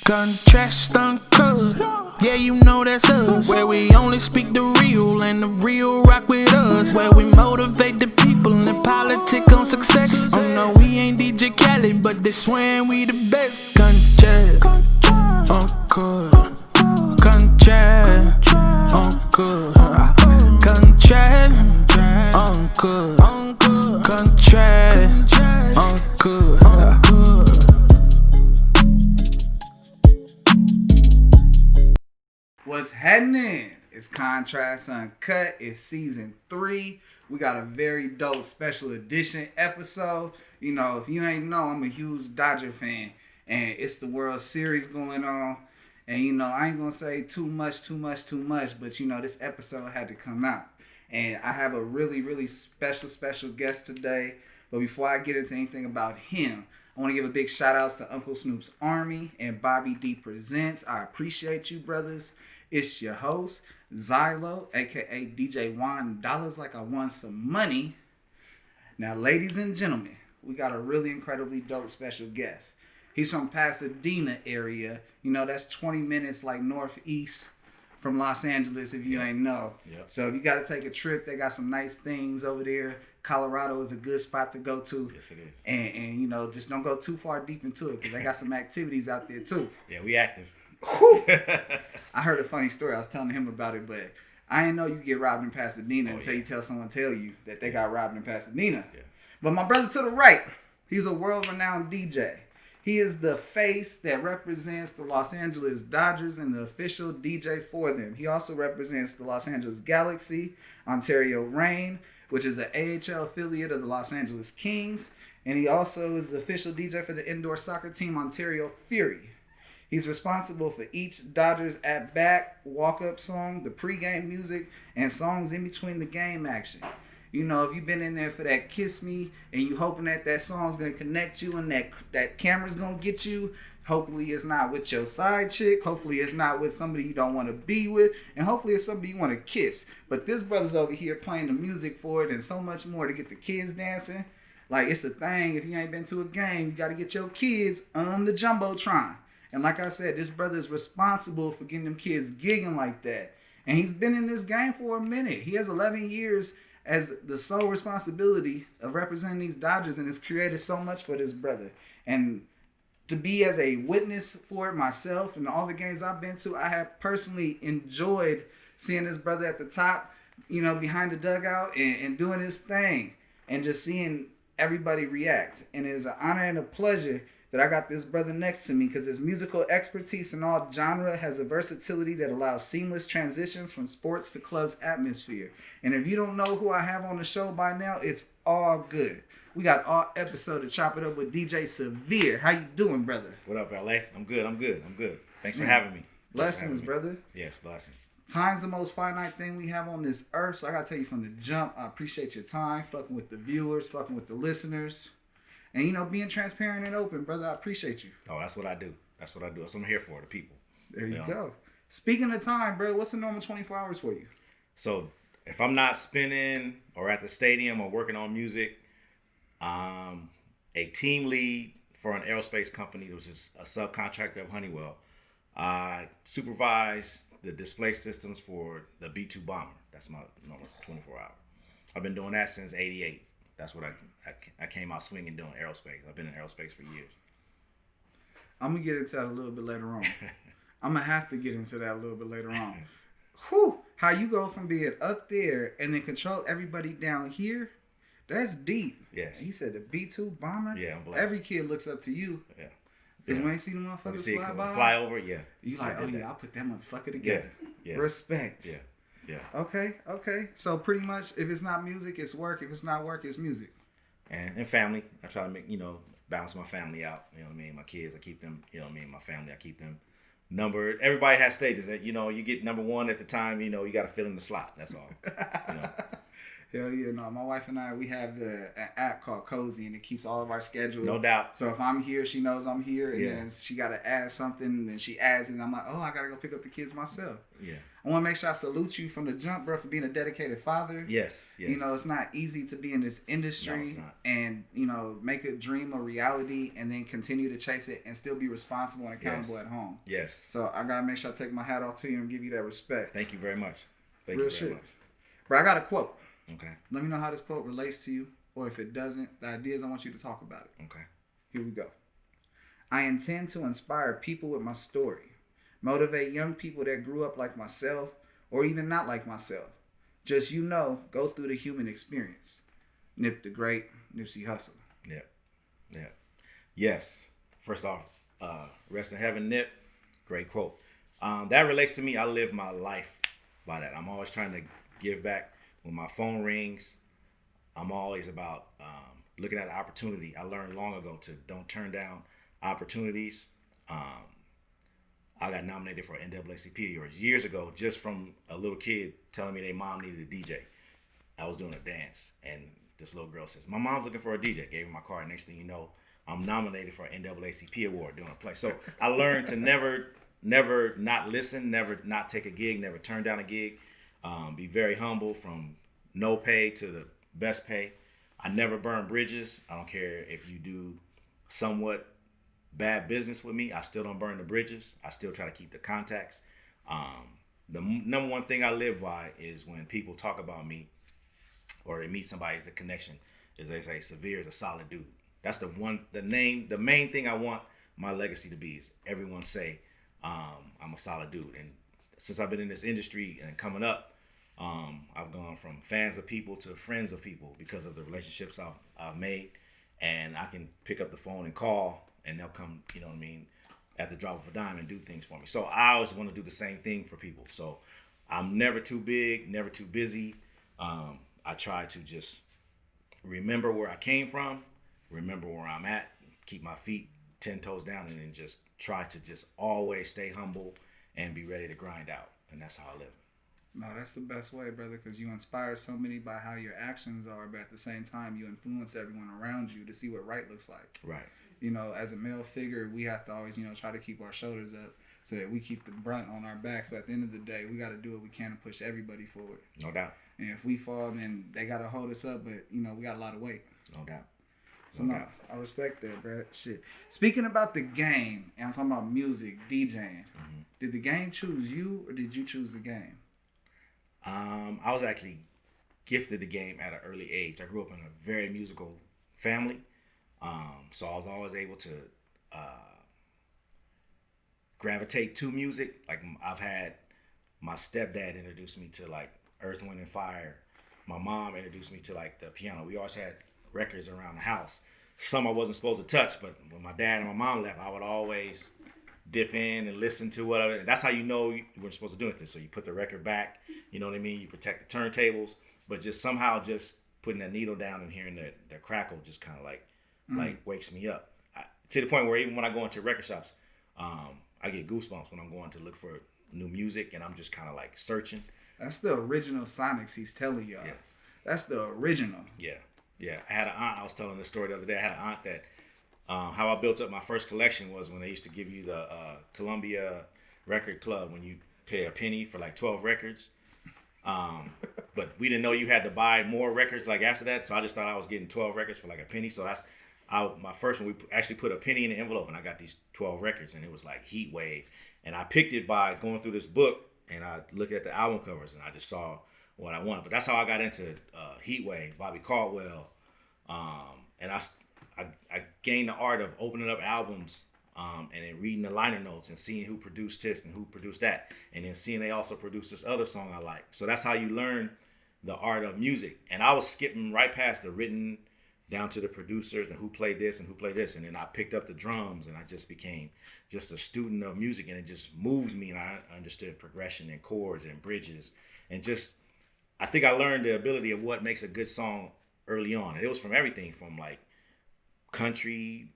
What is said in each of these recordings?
Contrast Uncut, yeah, you know that's us. Where we only speak the real and the real rock with us. Where we motivate the people and politic on success. Oh no, we ain't DJ Khaled, but they swearing we the best. Contrast Uncut, contrast Uncut, contrast Uncut, contrast Uncut. What's happening? It's Contrast Uncut. It's season 3. We got a very dope special edition episode. You know, if you ain't know, I'm a huge Dodger fan. And it's the World Series going on. And, you know, I ain't going to say too much. But, you know, this episode had to come out. And I have a really special guest today. But before I get into anything about him, I want to give a big shout out to Uncle Snoops Army and Bobby D Presents. I appreciate you, brothers. It's your host, Zylo, a.k.a. DJ Juan Dollars Like I Won Some Money. Now, ladies and gentlemen, we got a really incredibly dope special guest. He's from Pasadena area. You know, that's 20 minutes like northeast from Los Angeles, if you ain't know. Yep. So if you got to take a trip, they got some nice things over there. Colorado is a good spot to go to. Yes, it is. And you know, just don't go too far deep into it because they got some activities out there too. Yeah, we active. I heard a funny story. I was telling him about it, but I didn't know you get robbed in Pasadena until you tell you that they got robbed in Pasadena. Yeah. But my brother to the right, he's a world-renowned DJ. He is the face that represents the Los Angeles Dodgers and the official DJ for them. He also represents the Los Angeles Galaxy, Ontario Reign, which is an AHL affiliate of the Los Angeles Kings. And he also is the official DJ for the indoor soccer team Ontario Fury. He's responsible for each Dodgers at-bat, walk-up song, the pregame music, and songs in between the game action. You know, if you've been in there for that Kiss Me and you hoping that song's going to connect you and that camera's going to get you, hopefully it's not with your side chick. Hopefully it's not with somebody you don't want to be with. And hopefully it's somebody you want to kiss. But this brother's over here playing the music for it and so much more to get the kids dancing. Like, it's a thing. If you ain't been to a game, you got to get your kids on the Jumbotron. And like I said, this brother is responsible for getting them kids gigging like that. And he's been in this game for a minute. He has 11 years as the sole responsibility of representing these Dodgers and has created so much for this brother. And to be as a witness for it myself and all the games I've been to, I have personally enjoyed seeing this brother at the top, you know, behind the dugout and doing his thing and just seeing everybody react. And it is an honor and a pleasure that I got this brother next to me because his musical expertise in all genre has a versatility that allows seamless transitions from sports to club's atmosphere. And if you don't know who I have on the show by now, it's all good. We got all episode to chop it up with DJ Severe. How you doing, brother? What up, LA? I'm good. Thanks for having me. Blessings, brother. Yes, blessings. Time's the most finite thing we have on this earth, so I gotta tell you from the jump, I appreciate your time, fucking with the viewers, fucking with the listeners. And, you know, being transparent and open, brother, I appreciate you. Oh, that's what I do. That's what I'm here for, the people. There you go. Speaking of time, bro, what's the normal 24 hours for you? So, if I'm not spinning or at the stadium or working on music, I'm a team lead for an aerospace company, which is a subcontractor of Honeywell. I supervise the display systems for the B-2 bomber. That's my normal 24 hours. I've been doing that since '88. That's what I came out swinging doing aerospace. I've been in aerospace for years. I'm going to get into that a little bit later on. I'm going to have to get into that a little bit later on. Whew. How you go from being up there and then control everybody down here, that's deep. Yes. He said the B-2 bomber? Yeah, I'm blessed. Every kid looks up to you. Yeah. Because when you see the motherfuckers fly over, yeah. You like, oh yeah, I'll put that motherfucker together. Yeah. Respect. Yeah. Yeah. Okay. So pretty much, if it's not music, it's work. If it's not work, it's music. And family. I try to make, balance my family out. You know what I mean? My kids, I keep them, my family, I keep them numbered. Everybody has stages. You get number one at the time, you got to fill in the slot. That's all. Hell yeah, no. My wife and I, we have an app called Cozy, and it keeps all of our schedule. No doubt. So if I'm here, she knows I'm here, and Yeah. then she got to add something, and then she adds it, and I'm like, oh, I got to go pick up the kids myself. Yeah. I want to make sure I salute you from the jump, bro, for being a dedicated father. Yes. You know, it's not easy to be in this industry No, it's not. and, you know, make a dream a reality and then continue to chase it and still be responsible and accountable at home. Yes. So I got to make sure I take my hat off to you and give you that respect. Thank you very much. Thank Real you very shit. much. Bro, I got a quote. Okay. Let me know how this quote relates to you, or if it doesn't, the ideas I want you to talk about it. Okay. Here we go. I intend to inspire people with my story, motivate young people that grew up like myself, or even not like myself. Just, you know, go through the human experience. Nip the Great, Nipsey Hussle. Yeah. Yeah. Yes. First off, rest in heaven, Nip. Great quote. That relates to me. I live my life by that. I'm always trying to give back. When my phone rings, I'm always about looking at an opportunity. I learned long ago to don't turn down opportunities. I got nominated for NAACP awards years ago just from a little kid telling me their mom needed a DJ. I was doing a dance, and this little girl says, my mom's looking for a DJ. Gave her my card. Next thing you know, I'm nominated for an NAACP award doing a play. So I learned to never not listen, never not take a gig, never turn down a gig. Be very humble from no pay to the best pay. I never burn bridges. I don't care if you do somewhat bad business with me. I still don't burn the bridges. I still try to keep the contacts. The number one thing I live by is when people talk about me or they meet somebody as a connection, is they say Severe is a solid dude. That's the main thing I want my legacy to be is everyone say I'm a solid dude. And since I've been in this industry and coming up, I've gone from fans of people to friends of people because of the relationships I've made, and I can pick up the phone and call, and they'll come, you know what I mean, at the drop of a dime and do things for me. So I always want to do the same thing for people. So I'm never too big, never too busy. I try to just remember where I came from, remember where I'm at, keep my feet 10 toes down, and then just try to just always stay humble and be ready to grind out. And that's how I live. No, that's the best way, brother, because you inspire so many by how your actions are, but at the same time, you influence everyone around you to see what right looks like. Right. You know, as a male figure, we have to always, you know, try to keep our shoulders up so that we keep the brunt on our backs. But at the end of the day, we got to do what we can to push everybody forward. No doubt. And if we fall, then they got to hold us up. But, you know, we got a lot of weight. No doubt. So, no, I respect that, bro. Shit. Speaking about the game, and I'm talking about music, DJing, did the game choose you or did you choose the game? I was actually gifted the game at an early age. I grew up in a very musical family. So I was always able to gravitate to music. Like I've had my stepdad introduce me to like Earth, Wind and Fire. My mom introduced me to like the piano. We always had records around the house. Some I wasn't supposed to touch, but when my dad and my mom left, I would always dip in and listen to whatever. That's how you know you weren't supposed to do anything. So you put the record back, you know what I mean? You protect the turntables, but just somehow just putting that needle down and hearing the crackle just kind of like wakes me up. To the point where even when I go into record shops, I get goosebumps when I'm going to look for new music and I'm just kind of like searching. That's the original Sonics he's telling y'all. Yes. That's the original. Yeah. I had an aunt, I was telling this story the other day, I had an aunt that how I built up my first collection was when they used to give you the Columbia Record Club when you pay a penny for like 12 records. But we didn't know you had to buy more records like after that. So I just thought I was getting 12 records for like a penny. So that's my first one. We actually put a penny in the envelope and I got these 12 records and it was like Heat Wave. And I picked it by going through this book and I looked at the album covers and I just saw what I wanted. But that's how I got into Heat Wave, Bobby Caldwell. And I gained the art of opening up albums and then reading the liner notes and seeing who produced this and who produced that. And then seeing they also produced this other song I like. So that's how you learn the art of music. And I was skipping right past the written down to the producers and who played this and who played this. And then I picked up the drums and I just became just a student of music. And it just moves me and I understood progression and chords and bridges. And just, I think I learned the ability of what makes a good song early on. And it was from everything from like country,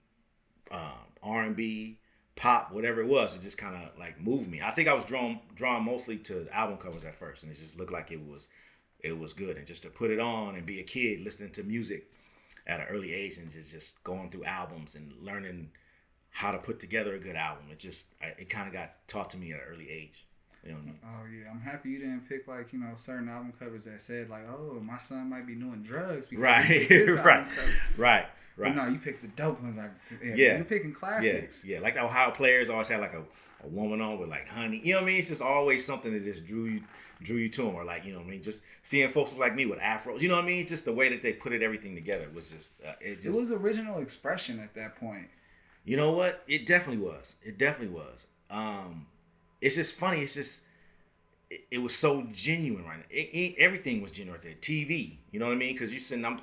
R&B, pop, whatever it was. It just kind of like moved me. I think I was drawn mostly to album covers at first, and it just looked like it was it was good. And just to put it on and be a kid listening to music at an early age and just going through albums and learning how to put together a good album. It kind of got taught to me at an early age. You know what I mean? Oh yeah, I'm happy you didn't pick like, you know, certain album covers that said like, oh, my son might be doing drugs because he picked this album cover. Right. But no, you picked the dope ones. Like, Yeah. You're picking classics. Yeah. Like the Ohio players always had like a woman on with like honey. You know what I mean? It's just always something that just drew you to them, or like, you know what I mean? Just seeing folks like me with afros. You know what I mean? Just the way that they put everything together was just it was original expression at that point. You know what? It definitely was. It's just funny. It's just it was so genuine right now. Everything was genuine right there. TV, you know what I mean? Because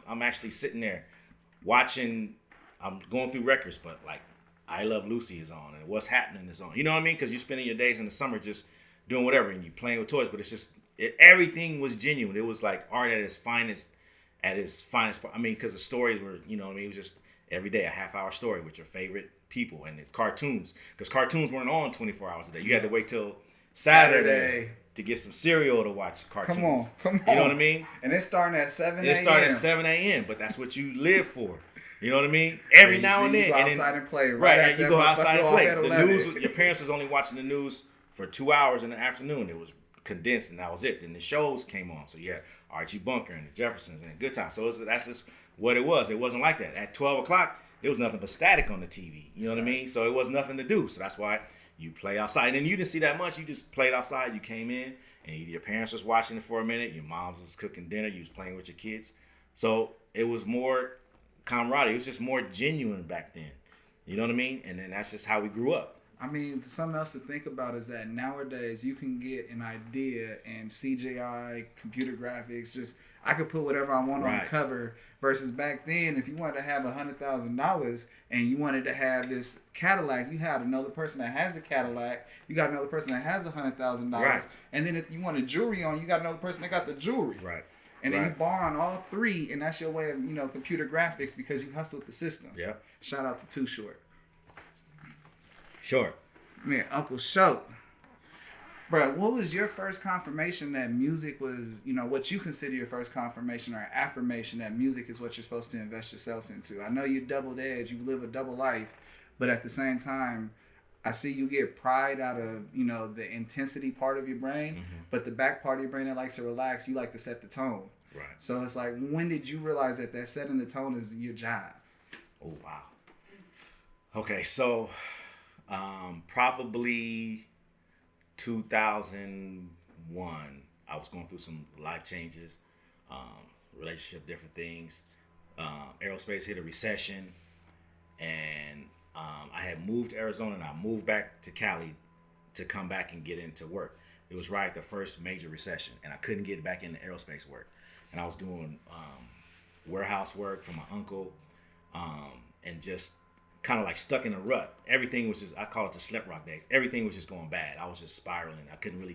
I'm actually sitting there watching. I'm going through records, but like I Love Lucy is on, and What's Happening is on. You know what I mean? Because you're spending your days in the summer just doing whatever, and you playing with toys. But it's just everything was genuine. It was like art at its finest. I mean, because the stories were, you know what I mean? It was just every day a half-hour story with your favorite people, and it's cartoons, because cartoons weren't on 24 hours a day. You had to wait till Saturday to get some cereal to watch cartoons. Come on. You know what I mean? And it's starting at 7 a.m. It started at 7 a.m., but that's what you live for. You know what I mean? Every now and then. You go outside and play. Right, you go outside and play. The news, your parents was only watching the news for 2 hours in the afternoon. It was condensed, and that was it. Then the shows came on. So you had Archie Bunker and the Jeffersons and Good Times. So that's just what it was. It wasn't like that. At 12 o'clock, there was nothing but static on the TV. You know what I mean? So it was nothing to do. So that's why you play outside. And you didn't see that much. You just played outside. You came in, and your parents was watching it for a minute. Your moms was cooking dinner. You was playing with your kids. So it was more camaraderie. It was just more genuine back then. You know what I mean? And then that's just how we grew up. I mean, something else to think about is that nowadays you can get an idea and CGI, computer graphics, just I could put whatever I want on the cover. Versus back then, if you wanted to have $100,000 and you wanted to have this Cadillac, you had another person that has a Cadillac. You got another person that has $100,000. Right. And then if you wanted jewelry on, you got another person that got the jewelry. Right. And then you borrow on all three, and that's your way of, computer graphics because you hustled the system. Yeah. Shout out to Too Short. Sure. Man, Uncle Show. Bro, what was your first confirmation that music was, what you consider your first confirmation or affirmation that music is what you're supposed to invest yourself into? I know you're double-edged, you live a double life, but at the same time, I see you get pride out of, the intensity part of your brain, but the back part of your brain that likes to relax, you like to set the tone. Right. So it's like, when did you realize that setting the tone is your job? Oh, wow. Okay, so probably 2001, I was going through some life changes, relationship, different things. Aerospace hit a recession, and I had moved to Arizona, and I moved back to Cali to come back and get into work. It was right at the first major recession, and I couldn't get back into aerospace work. And I was doing warehouse work for my uncle, and just kind of like stuck in a rut. Everything was just, I call it the slip rock days. Everything was just going bad. I was just spiraling. I couldn't really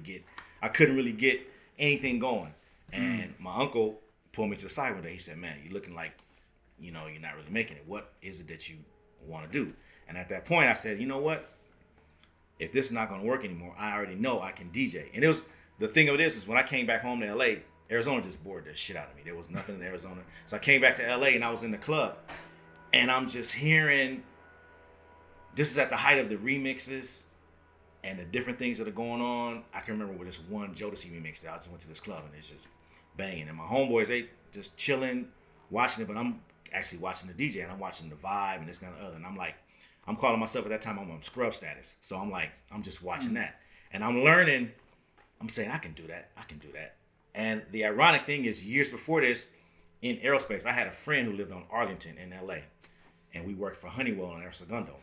get anything going. And my uncle pulled me to the side one day. He said, "Man, you're looking like, you're not really making it. What is it that you want to do?" And at that point I said, you know what? If this is not going to work anymore, I already know I can DJ. And it was, the thing of it is when I came back home to LA, Arizona just bored the shit out of me. There was nothing in Arizona. So I came back to LA, and I was in the club, and I'm just hearing, this is at the height of the remixes and the different things that are going on. I can remember with this one Jodeci remix that I just went to this club, and it's just banging. And my homeboys, they just chilling, watching it, but I'm actually watching the DJ, and I'm watching the vibe and this and that and the other. And I'm like, I'm calling myself at that time, I'm on scrub status. So I'm like, I'm just watching that. And I'm learning, I'm saying, I can do that. And the ironic thing is, years before this, in aerospace, I had a friend who lived on Arlington in LA, and we worked for Honeywell in El Segundo.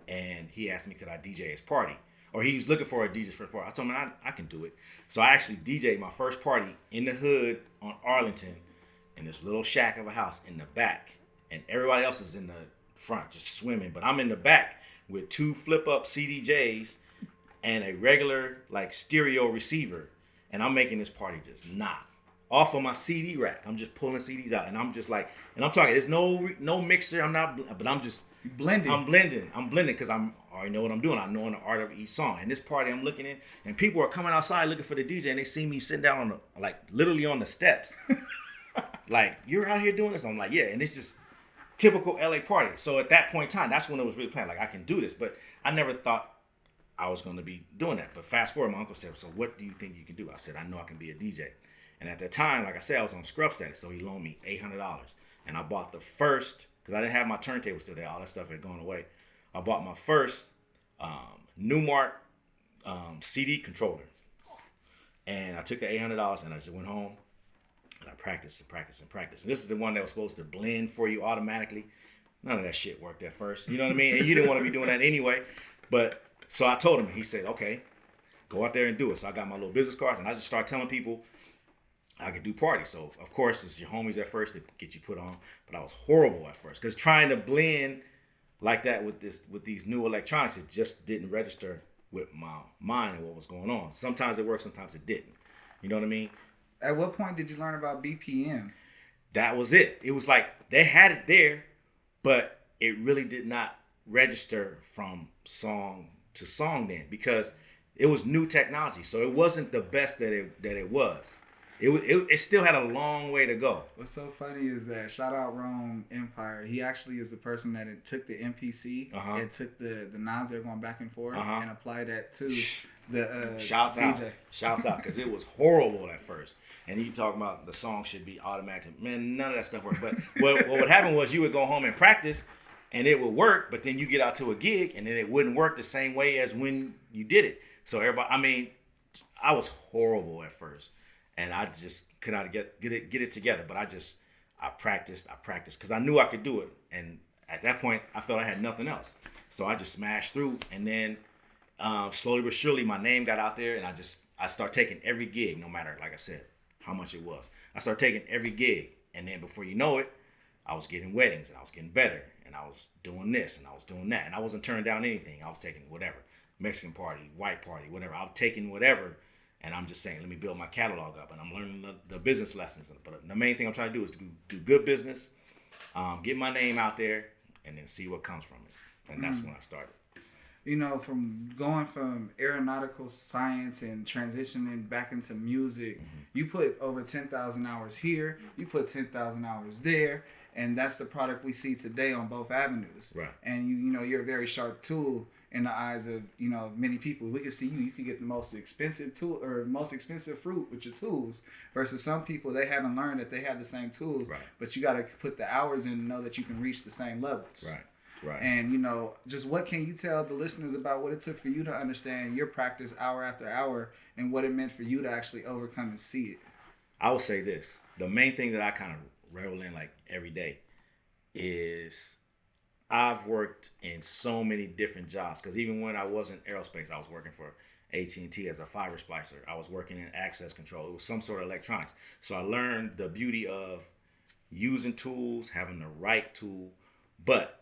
And he asked me, could I DJ his party? Or he was looking for a DJ's first party. I told him, I can do it. So I actually DJ'd my first party in the hood on Arlington, in this little shack of a house in the back. And everybody else is in the front just swimming. But I'm in the back with 2 flip-up CDJs and a regular like stereo receiver. And I'm making this party just knock off of my CD rack. I'm just pulling CDs out. And I'm just like, and I'm talking, there's no mixer. I'm not, but I'm just blending. I'm blending because I'm already know what I'm doing. I know the art of each song. And this party I'm looking in, and people are coming outside looking for the DJ, and they see me sitting down on the, like literally on the steps. Like, you're out here doing this? I'm like, yeah. And it's just typical LA party. So at that point in time, that's when it was really planned. Like, I can do this. But I never thought I was going to be doing that. But fast forward, my uncle said, so what do you think you can do? I said, I know I can be a DJ. And at that time, like I said, I was on scrub status. So he loaned me $800. And I bought the first, because I didn't have my turntable still there. All that stuff had gone away. I bought my first Newmark CD controller. And I took the $800 and I just went home. And I practiced and practiced and practiced. And this is the one that was supposed to blend for you automatically. None of that shit worked at first. You know what I mean? And you didn't want to be doing that anyway. But so I told him, he said, okay, go out there and do it. So I got my little business cards and I just started telling people I could do parties. So of course it's your homies at first to get you put on. But I was horrible at first because trying to blend like that with these new electronics, it just didn't register with my mind and what was going on. Sometimes it worked, sometimes it didn't. You know what I mean? At what point did you learn about BPM? That was it. It was like they had it there, but it really did not register from song to song then because it was new technology. So it wasn't the best that it was. It still had a long way to go. What's so funny is that shout out Rome Empire. He actually is the person that took the MPC and took the knobs that are going back and forth and applied that to the shouts DJ. Shouts out because it was horrible at first. And you talk about the song should be automatic. Man, none of that stuff worked. But what would happen was you would go home and practice and it would work, but then you get out to a gig and then it wouldn't work the same way as when you did it. So everybody, I mean, I was horrible at first. And I just could not get it together. But I practiced because I knew I could do it. And at that point, I felt I had nothing else. So I just smashed through. And then slowly but surely, my name got out there. And I started taking every gig, no matter, like I said, how much it was. I started taking every gig. And then before you know it, I was getting weddings. And I was getting better. And I was doing this. And I was doing that. And I wasn't turning down anything. I was taking whatever. Mexican party, white party, whatever. I was taking whatever. And I'm just saying, let me build my catalog up. And I'm learning the business lessons. But the main thing I'm trying to do is to do good business, get my name out there, and then see what comes from it. And that's when I started. You know, from going from aeronautical science and transitioning back into music, you put over 10,000 hours here, you put 10,000 hours there, and that's the product we see today on both avenues. Right. And you know, you're a very sharp tool in the eyes of, you know, many people. We can see you can get the most expensive tool or most expensive fruit with your tools versus some people, they haven't learned that they have the same tools, right. But you got to put the hours in to know that you can reach the same levels. Right. And, you know, just what can you tell the listeners about what it took for you to understand your practice hour after hour and what it meant for you to actually overcome and see it? I will say this. The main thing that I kind of revel in like every day is I've worked in so many different jobs because even when I was in aerospace, I was working for AT&T as a fiber splicer. I was working in access control. It was some sort of electronics. So I learned the beauty of using tools, having the right tool. But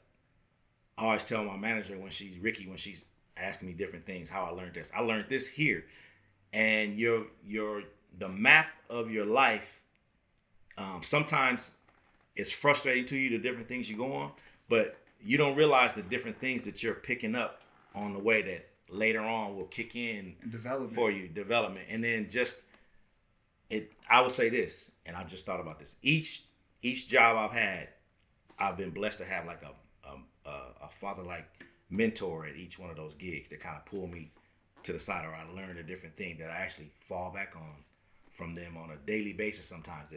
I always tell my manager when she's asking me different things, how I learned this. I learned this here. And the map of your life, sometimes it's frustrating to you, the different things you go on, but you don't realize the different things that you're picking up on the way that later on will kick in for you, development. And then I would say this, and I just thought about this. Each job I've had, I've been blessed to have like a father-like mentor at each one of those gigs that kind of pull me to the side, or I learn a different thing that I actually fall back on from them on a daily basis sometimes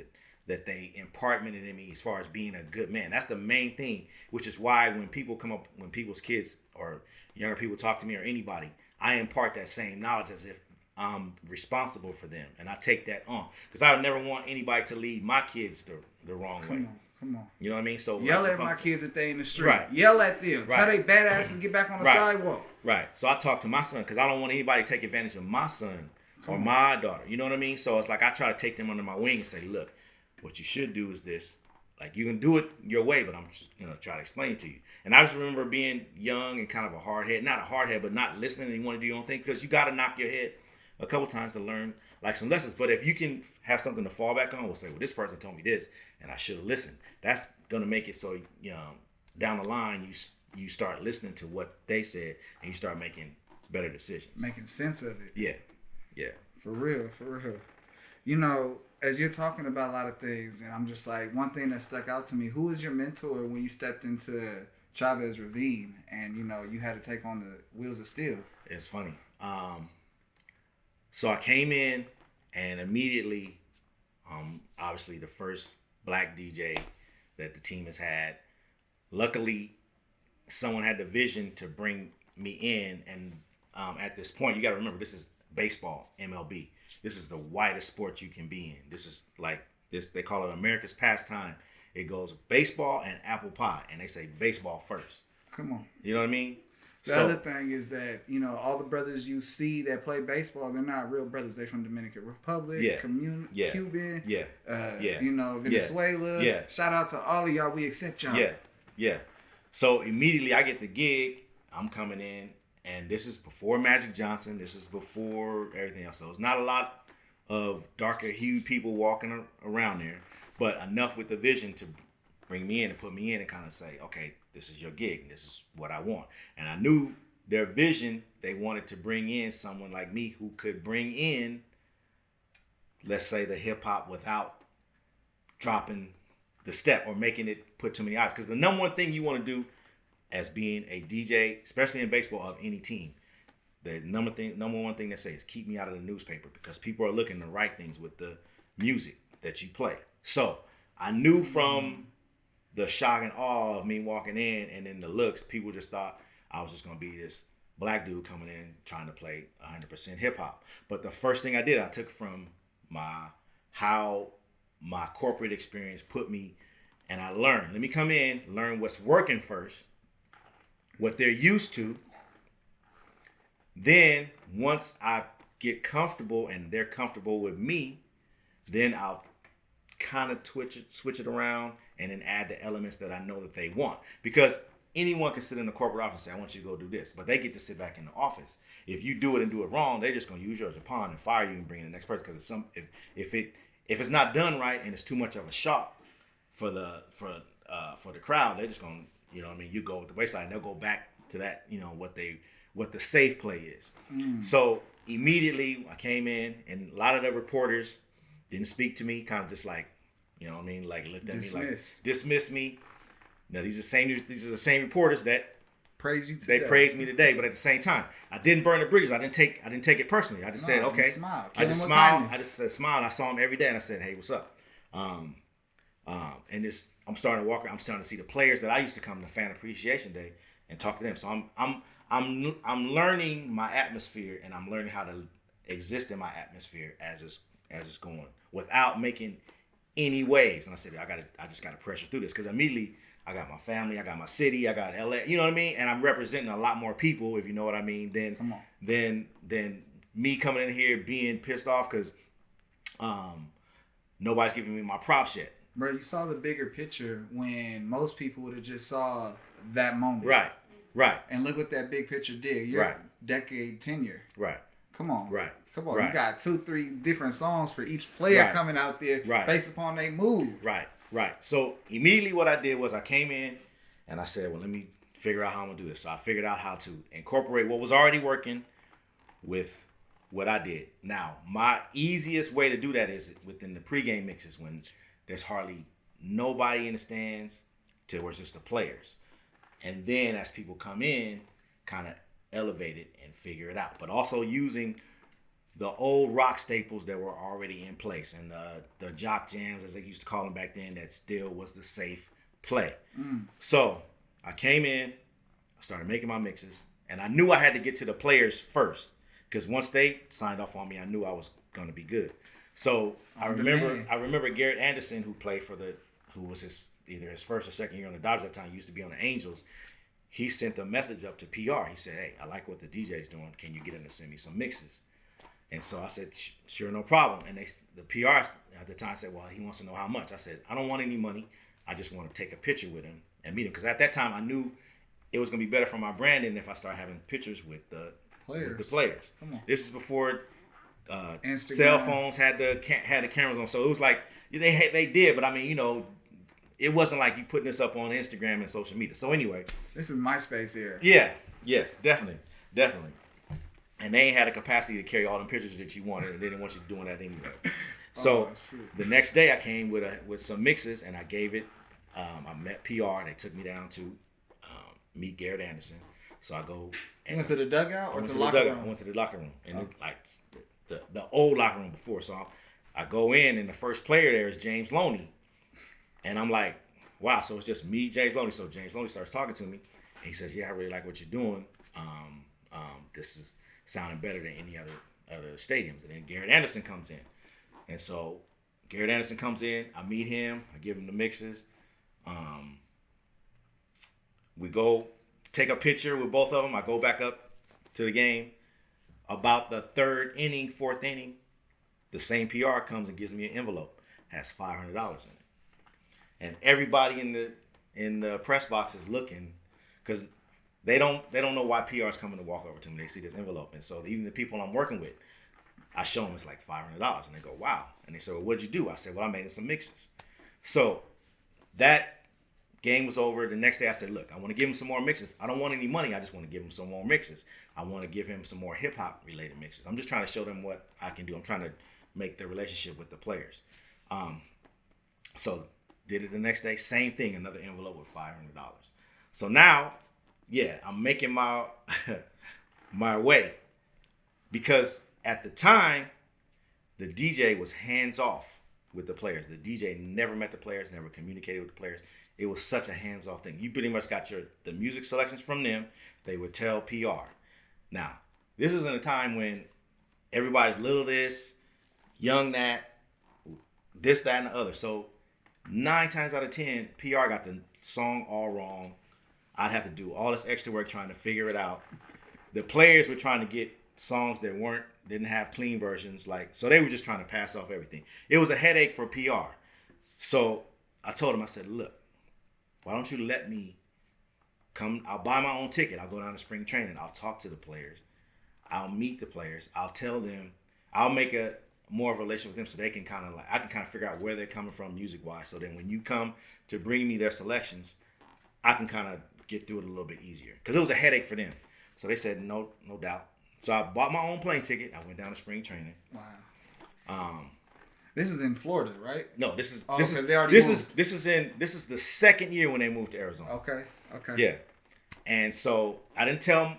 that they impartmented in me as far as being a good man. That's the main thing, which is why when people's kids or younger people talk to me or anybody, I impart that same knowledge as if I'm responsible for them. And I take that on. Because I would never want anybody to lead my kids the wrong way. Come on. You know what I mean? So yell at my kids if they in the street. Right. Yell at them. Right. Tell they badasses to get back on the sidewalk. Right. So I talk to my son because I don't want anybody to take advantage of my son or my daughter. You know what I mean? So it's like I try to take them under my wing and say, look, what you should do is this. Like, you can do it your way, but I'm just try to explain it to you. And I just remember being young and kind of a hard head. Not a hard head, but not listening and you want to do your own thing because you got to knock your head a couple times to learn like some lessons. But if you can have something to fall back on, we'll say, well, this person told me this and I should have listened. That's going to make it so, down the line, you start listening to what they said, and you start making better decisions. Making sense of it. Yeah. Yeah. For real, for real. You know, as you're talking about a lot of things, and I'm just like, one thing that stuck out to me, who was your mentor when you stepped into Chavez Ravine and, you know, you had to take on the Wheels of Steel? It's funny. So I came in and immediately, obviously the first black DJ that the team has had. Luckily, someone had the vision to bring me in. And at this point, you got to remember, this is baseball, MLB. This is the widest sport you can be in. This is like this. They call it America's pastime. It goes baseball and apple pie, and they say baseball first. Come on. You know what I mean? The other thing is that, you know, all the brothers you see that play baseball, they're not real brothers. They're from Dominican Republic, Cuban, you know, Venezuela. Yeah. Shout out to all of y'all. We accept y'all. Yeah. So immediately I get the gig. I'm coming in, and this is before Magic Johnson. This is before everything else. So it's not a lot of darker hued people walking around there, but enough with the vision to bring me in and put me in and kind of say, okay, this is your gig. This is what I want. And I knew their vision, they wanted to bring in someone like me who could bring in, let's say, the hip hop without dropping the step or making it put too many eyes. Because the number one thing you want to do as being a DJ, especially in baseball of any team, the number one thing they say is keep me out of the newspaper, because people are looking to write things with the music that you play. So I knew from the shock and awe of me walking in and then the looks, people just thought I was just going to be this black dude coming in trying to play 100% hip hop. But the first thing I did, I took from how my corporate experience put me, and I learned. Let me come in, learn what's working first, what they're used to. Then once I get comfortable and they're comfortable with me, then I'll kind of switch it around and then add the elements that I know that they want. Because anyone can sit in the corporate office and say, I want you to go do this. But they get to sit back in the office. If you do it and do it wrong, they're just going to use you as a pawn and fire you and bring in the next person. Because if it's not done right and it's too much of a shock for the crowd, they're just going to, you know what I mean, you go with the waistline, they'll go back to that, you know, what the safe play is. So immediately I came in, and a lot of the reporters didn't speak to me, kind of just like, you know what I mean, like looked at me like dismiss me. Now these are the same reporters that praise you today. They praised me today, but at the same time, I didn't burn the bridges. I didn't take it personally. I just said, okay. I just smiled. I just said smile. I saw him every day, and I said, hey, what's up? And I'm starting to walk. I'm starting to see the players that I used to come to Fan Appreciation Day and talk to them. So I'm learning my atmosphere, and I'm learning how to exist in my atmosphere as it's going without making any waves. And I said, I just got to pressure through this, because immediately I got my family, I got my city, I got LA, you know what I mean? And I'm representing a lot more people, if you know what I mean, than me coming in here being pissed off because nobody's giving me my props yet. Bro, you saw the bigger picture when most people would have just saw that moment. Right. And look what that big picture did. Your decade tenure. Right. Come on. Right. Come on. Right. You got 2-3 different songs for each player coming out there based upon their move. Right. So immediately what I did was I came in and I said, well, let me figure out how I'm going to do this. So I figured out how to incorporate what was already working with what I did. Now, my easiest way to do that is within the pregame mixes when there's hardly nobody in the stands to where it's just the players. And then as people come in, kind of elevate it and figure it out. But also using the old rock staples that were already in place, and the jock jams, as they used to call them back then, that still was the safe play. So I came in, I started making my mixes, and I knew I had to get to the players first, because once they signed off on me, I knew I was going to be good. So I remember Garrett Anderson, who was either his first or second year on the Dodgers at the time, used to be on the Angels. He sent a message up to PR. He said, hey, I like what the DJ's doing. Can you get him to send me some mixes? And so I said, sure, no problem. And the PR at the time said, well, he wants to know how much. I said, I don't want any money. I just want to take a picture with him and meet him. Because at that time, I knew it was going to be better for my branding if I start having pictures with the players. Come on. This is before cell phones had the cameras on. So it was like, they did. But I mean, you know, it wasn't like you putting this up on Instagram and social media. So anyway, this is MySpace here. Yeah, yes, definitely. And they ain't had a capacity to carry all them pictures that you wanted, and they didn't want you doing that anyway. So the next day I came with some mixes, and I gave it. I met PR. They took me down to meet Garrett Anderson. So I go. You went to the dugout or to the locker room? I went to the locker room, and the old locker room before. So I go in, and the first player there is James Loney, and I'm like, wow. So it's just me, James Loney. So James Loney starts talking to me, and he says, "Yeah, I really like what you're doing. This is sounding better than any other stadiums." And then Garrett Anderson comes in, and so Garrett Anderson comes in. I meet him. I give him the mixes. We go take a picture with both of them. I go back up to the game. About the fourth inning, the same PR comes and gives me an envelope. Has $500 in it, and everybody in the press box is looking because they don't know why PR is coming to walk over to me. They see this envelope, and so even the people I'm working with, I show them it's like $500, and they go, "Wow!" And they say, "Well, what'd you do?" I said, "Well, I made some mixes." So that game was over. The next day, I said, "Look, I want to give him some more mixes. I don't want any money. I just want to give him some more mixes. I want to give him some more hip hop related mixes. I'm just trying to show them what I can do. I'm trying to make the relationship with the players." So did it the next day. Same thing. Another envelope with $500. So now, yeah, I'm making my my way because at the time, the DJ was hands off with the players. The DJ never met the players, never communicated with the players. It was such a hands-off thing. You pretty much got the music selections from them. They would tell PR. Now, this is in a time when everybody's little this, young that, this, that, and the other. So 9 times out of 10, PR got the song all wrong. I'd have to do all this extra work trying to figure it out. The players were trying to get songs that didn't have clean versions, so they were just trying to pass off everything. It was a headache for PR. So I told him, I said, "Look, why don't you let me come? I'll buy my own ticket. I'll go down to spring training. I'll talk to the players. I'll meet the players. I'll tell them. I'll make a more of a relationship with them so they can I can kind of figure out where they're coming from music wise. So then when you come to bring me their selections, I can kind of get through it a little bit easier because it was a headache for them." So they said, no doubt. So I bought my own plane ticket. I went down to spring training. Wow. This is in Florida, right? No, this is the second year when they moved to Arizona. Okay. Yeah. And so I didn't tell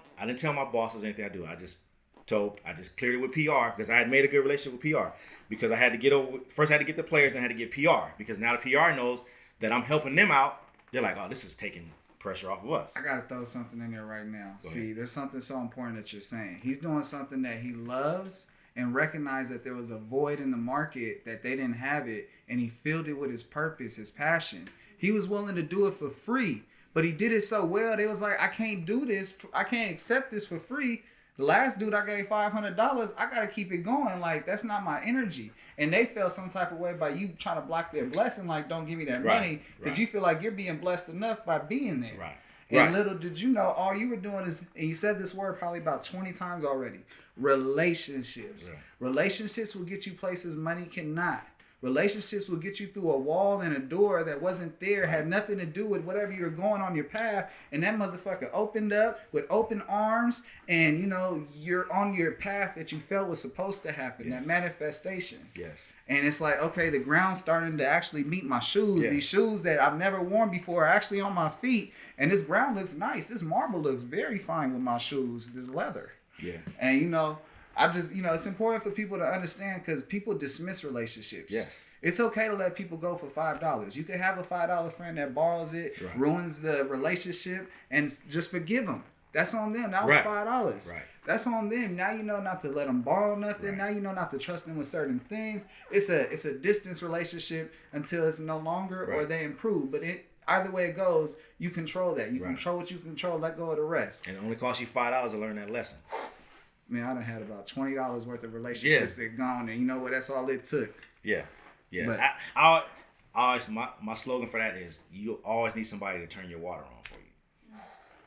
my bosses anything I do. I just cleared it with PR because I had made a good relationship with PR because I had to get the players and I had to get PR because now the PR knows that I'm helping them out. They're like, "Oh, this is taking pressure off of us." I gotta throw something in there right now. See, there's something so important that you're saying. He's doing something that he loves and recognized that there was a void in the market that they didn't have it, and he filled it with his purpose, his passion. He was willing to do it for free, but he did it so well. They was like, "I can't do this. I can't accept this for free. The last dude I gave $500. I gotta keep it going. Like, that's not my energy." And they felt some type of way by you trying to block their blessing. Like, don't give me that money because you feel like you're being blessed enough by being there. Right. And little did you know, all you were doing is, and you said this word probably about 20 times already, relationships. Yeah. Relationships will get you places money cannot. Relationships will get you through a wall and a door that wasn't there, had nothing to do with whatever you were going on your path, and that motherfucker opened up with open arms, and you're on your path that you felt was supposed to happen, that manifestation. Yes. And it's like, okay, the ground's starting to actually meet my shoes. Yeah. These shoes that I've never worn before are actually on my feet, and this ground looks nice. This marble looks very fine with my shoes, this leather. Yeah. And I just, it's important for people to understand because people dismiss relationships. Yes. It's okay to let people go for $5. You can have a $5 friend that borrows it, ruins the relationship, and just forgive them. That's on them. That was $5. Right. That's on them. Now you know not to let them borrow nothing. Right. Now you know not to trust them with certain things. It's a distance relationship until it's no longer or they improve. But either way it goes, you control that. You control what you control. Let go of the rest. And it only costs you $5 to learn that lesson. Man, I done had about $20 worth of relationships that gone, and you know what? That's all it took. Yeah. But I always my slogan for that is you always need somebody to turn your water on for you.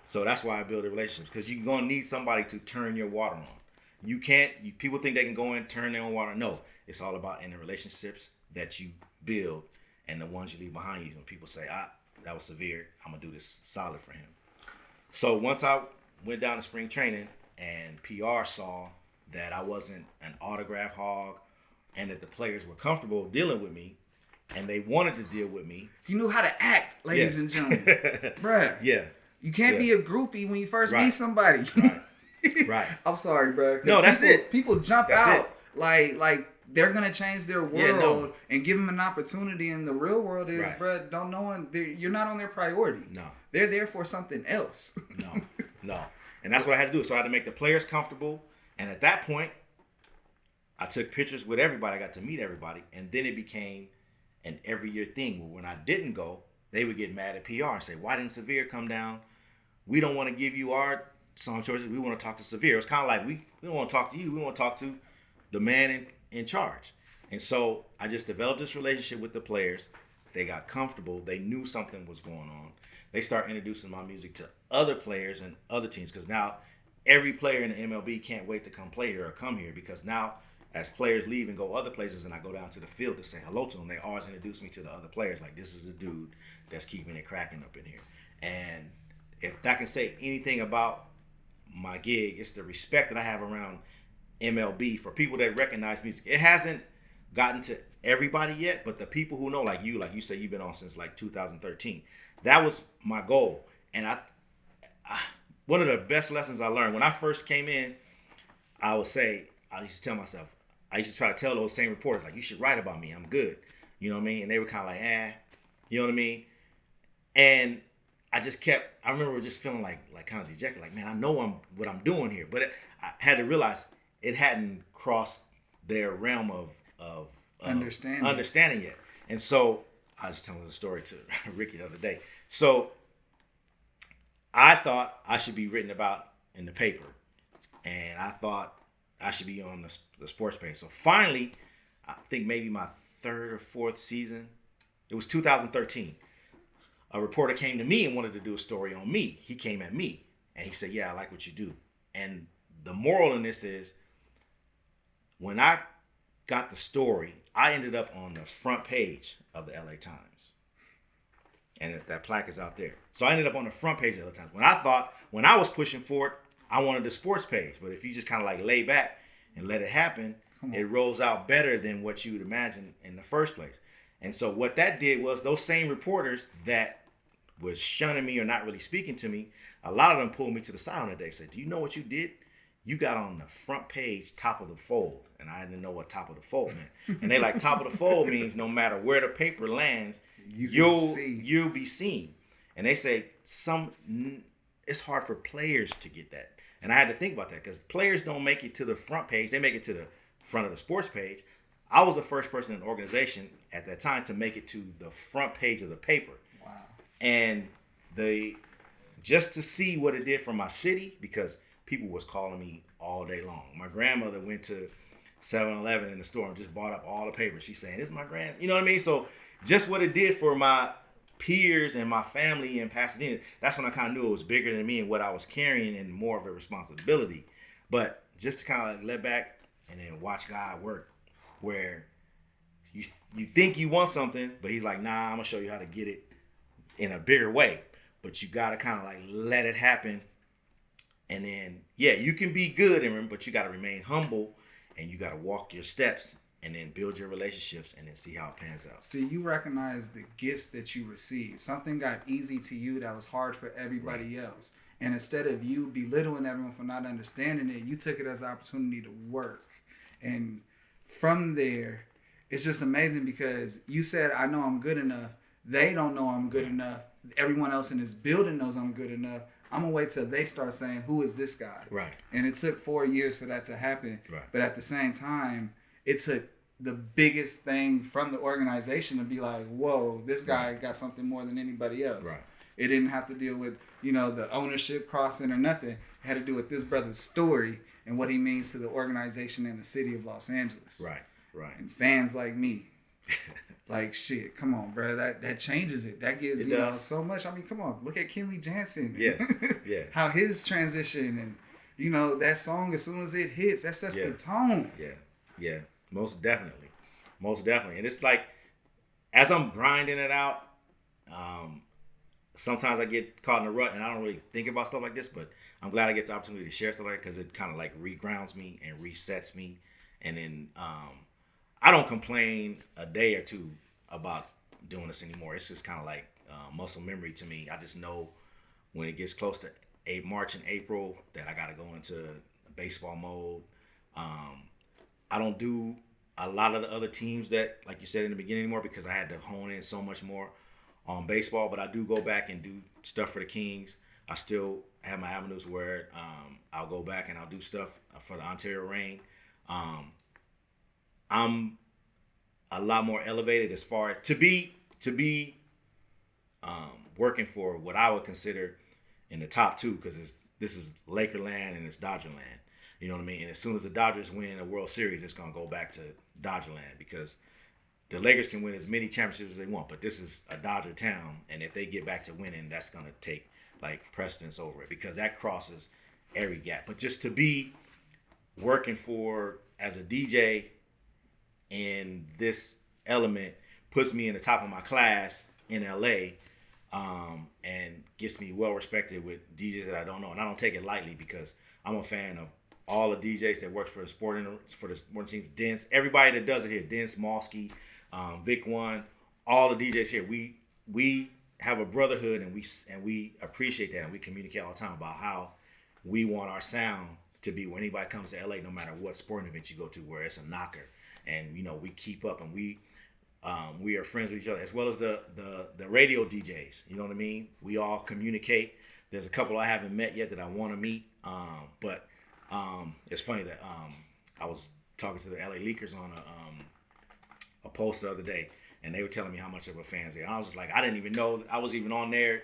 So that's why I build the relationships because you're gonna need somebody to turn your water on. You can't. People think they can go in and turn their own water. No, it's all about in the relationships that you build and the ones you leave behind you. When people say, that was severe, I'm gonna do this solid for him. So once I went down to spring training and PR saw that I wasn't an autograph hog and that the players were comfortable dealing with me and they wanted to deal with me. You knew how to act, ladies and gentlemen. Bruh. Yeah. You can't be a groupie when you first meet somebody. Right. I'm sorry, bro. No, that's it. People jump out like they're gonna change their world and give them an opportunity. And the real world is, bro, don't know one. You're not on their priority. No, they're there for something else. No, and that's what I had to do. So I had to make the players comfortable. And at that point, I took pictures with everybody. I got to meet everybody, and then it became an every year thing. Where when I didn't go, they would get mad at PR and say, "Why didn't Severe come down? We don't want to give you our song choices. We want to talk to Severe." It's kind of like we don't want to talk to you. We want to talk to the man in charge. And so I just developed this relationship with the players. They got comfortable. They knew something was going on. They start introducing my music to other players and other teams, because now every player in the MLB can't wait to come play here or come here, because now as players leave and go other places and I go down to the field to say hello to them, they always introduce me to the other players. Like, this is the dude that's keeping it cracking up in here. And if I can say anything about my gig, it's the respect that I have around MLB for people that recognize music. It hasn't gotten to everybody yet, but the people who know, like you say, you've been on since like 2013. That was my goal. And I one of the best lessons I learned when I first came in, I used to tell myself, I used to try to tell those same reporters, like, you should write about me. I'm good. You know what I mean? And they were kind of like, you know what I mean? And I remember just feeling like kind of dejected, like, man, I know what I'm doing here. But I had to realize it hadn't crossed their realm of understanding yet. And so I was telling the story to Ricky the other day. So I thought I should be written about in the paper, and I thought I should be on the sports page. So finally, I think maybe my third or fourth season, it was 2013. A reporter came to me and wanted to do a story on me. He came at me and he said, "Yeah, I like what you do." And the moral in this is, when I got the story, I ended up on the front page of the LA Times. And that plaque is out there. So I ended up on the front page of the LA Times. When I was pushing for it, I wanted the sports page. But if you just kind of like lay back and let it happen, it rolls out better than what you would imagine in the first place. And so what that did was, those same reporters that was shunning me or not really speaking to me, a lot of them pulled me to the side on that day. Said, "Do you know what you did? You got on the front page, top of the fold." And I didn't know what top of the fold meant. And they like, top of the fold means no matter where the paper lands, you'll be seen. And they say it's hard for players to get that. And I had to think about that, because players don't make it to the front page. They make it to the front of the sports page. I was the first person in the organization at that time to make it to the front page of the paper. Wow. And just to see what it did for my city, because people was calling me all day long. My grandmother went to 7-Eleven in the store and just bought up all the papers. She's saying, "This is my grand," you know what I mean? So just what it did for my peers and my family in Pasadena, that's when I kind of knew it was bigger than me and what I was carrying, and more of a responsibility. But just to kind of like let back and then watch God work, where you think you want something, but he's like, "Nah, I'm gonna show you how to get it in a bigger way." But you gotta kind of like let it happen. And then, you can be good, but you got to remain humble, and you got to walk your steps, and then build your relationships, and then see how it pans out. See, you recognize the gifts that you receive. Something got easy to you that was hard for everybody else. And instead of you belittling everyone for not understanding it, you took it as an opportunity to work. And from there, it's just amazing, because you said, "I know I'm good enough." They don't know I'm good enough. Everyone else in this building knows I'm good enough. I'm going to wait till they start saying, "Who is this guy?" Right. And it took 4 years for that to happen. Right. But at the same time, it took the biggest thing from the organization to be like, "Whoa, this guy got something more than anybody else." Right. It didn't have to deal with, the ownership crossing or nothing. It had to do with this brother's story and what he means to the organization and the city of Los Angeles. Right. And fans like me. Like, shit, come on, bro. That changes it. That gives, so much. I mean, come on. Look at Kenley Jansen. Yes. Yeah. How his transition and, that song, as soon as it hits, that sets the tone. Yeah. Most definitely. And it's like, as I'm grinding it out, sometimes I get caught in a rut and I don't really think about stuff like this, but I'm glad I get the opportunity to share stuff like that because it kind of like regrounds me and resets me. And then I don't complain a day or two about doing this anymore. It's just kind of like muscle memory to me. I just know when it gets close to March and April that I got to go into baseball mode. I don't do a lot of the other teams that, like you said in the beginning, anymore because I had to hone in so much more on baseball, but I do go back and do stuff for the Kings. I still have my avenues where I'll go back and I'll do stuff for the Ontario Reign. I'm a lot more elevated as far as to be working for what I would consider in the top two because this is Laker land and it's Dodger land. You know what I mean? And as soon as the Dodgers win a World Series, it's going to go back to Dodger land because the Lakers can win as many championships as they want, but this is a Dodger town, and if they get back to winning, that's going to take like precedence over it because that crosses every gap. But just to be working for as a DJ in this element puts me in the top of my class in LA, and gets me well respected with DJs that I don't know, and I don't take it lightly because I'm a fan of all the DJs that works for the sporting teams. Dents, everybody that does it here, Dents, Malsky, Vic One, all the DJs here. We have a brotherhood and we appreciate that and we communicate all the time about how we want our sound to be when anybody comes to LA, no matter what sporting event you go to, where it's a knocker. And we keep up and we are friends with each other as well as the radio DJs. You know what I mean? We all communicate. There's a couple I haven't met yet that I want to meet. But it's funny that I was talking to the LA Leakers on a post the other day, and they were telling me how much of a fans they are. I was just like, I didn't even know I was even on their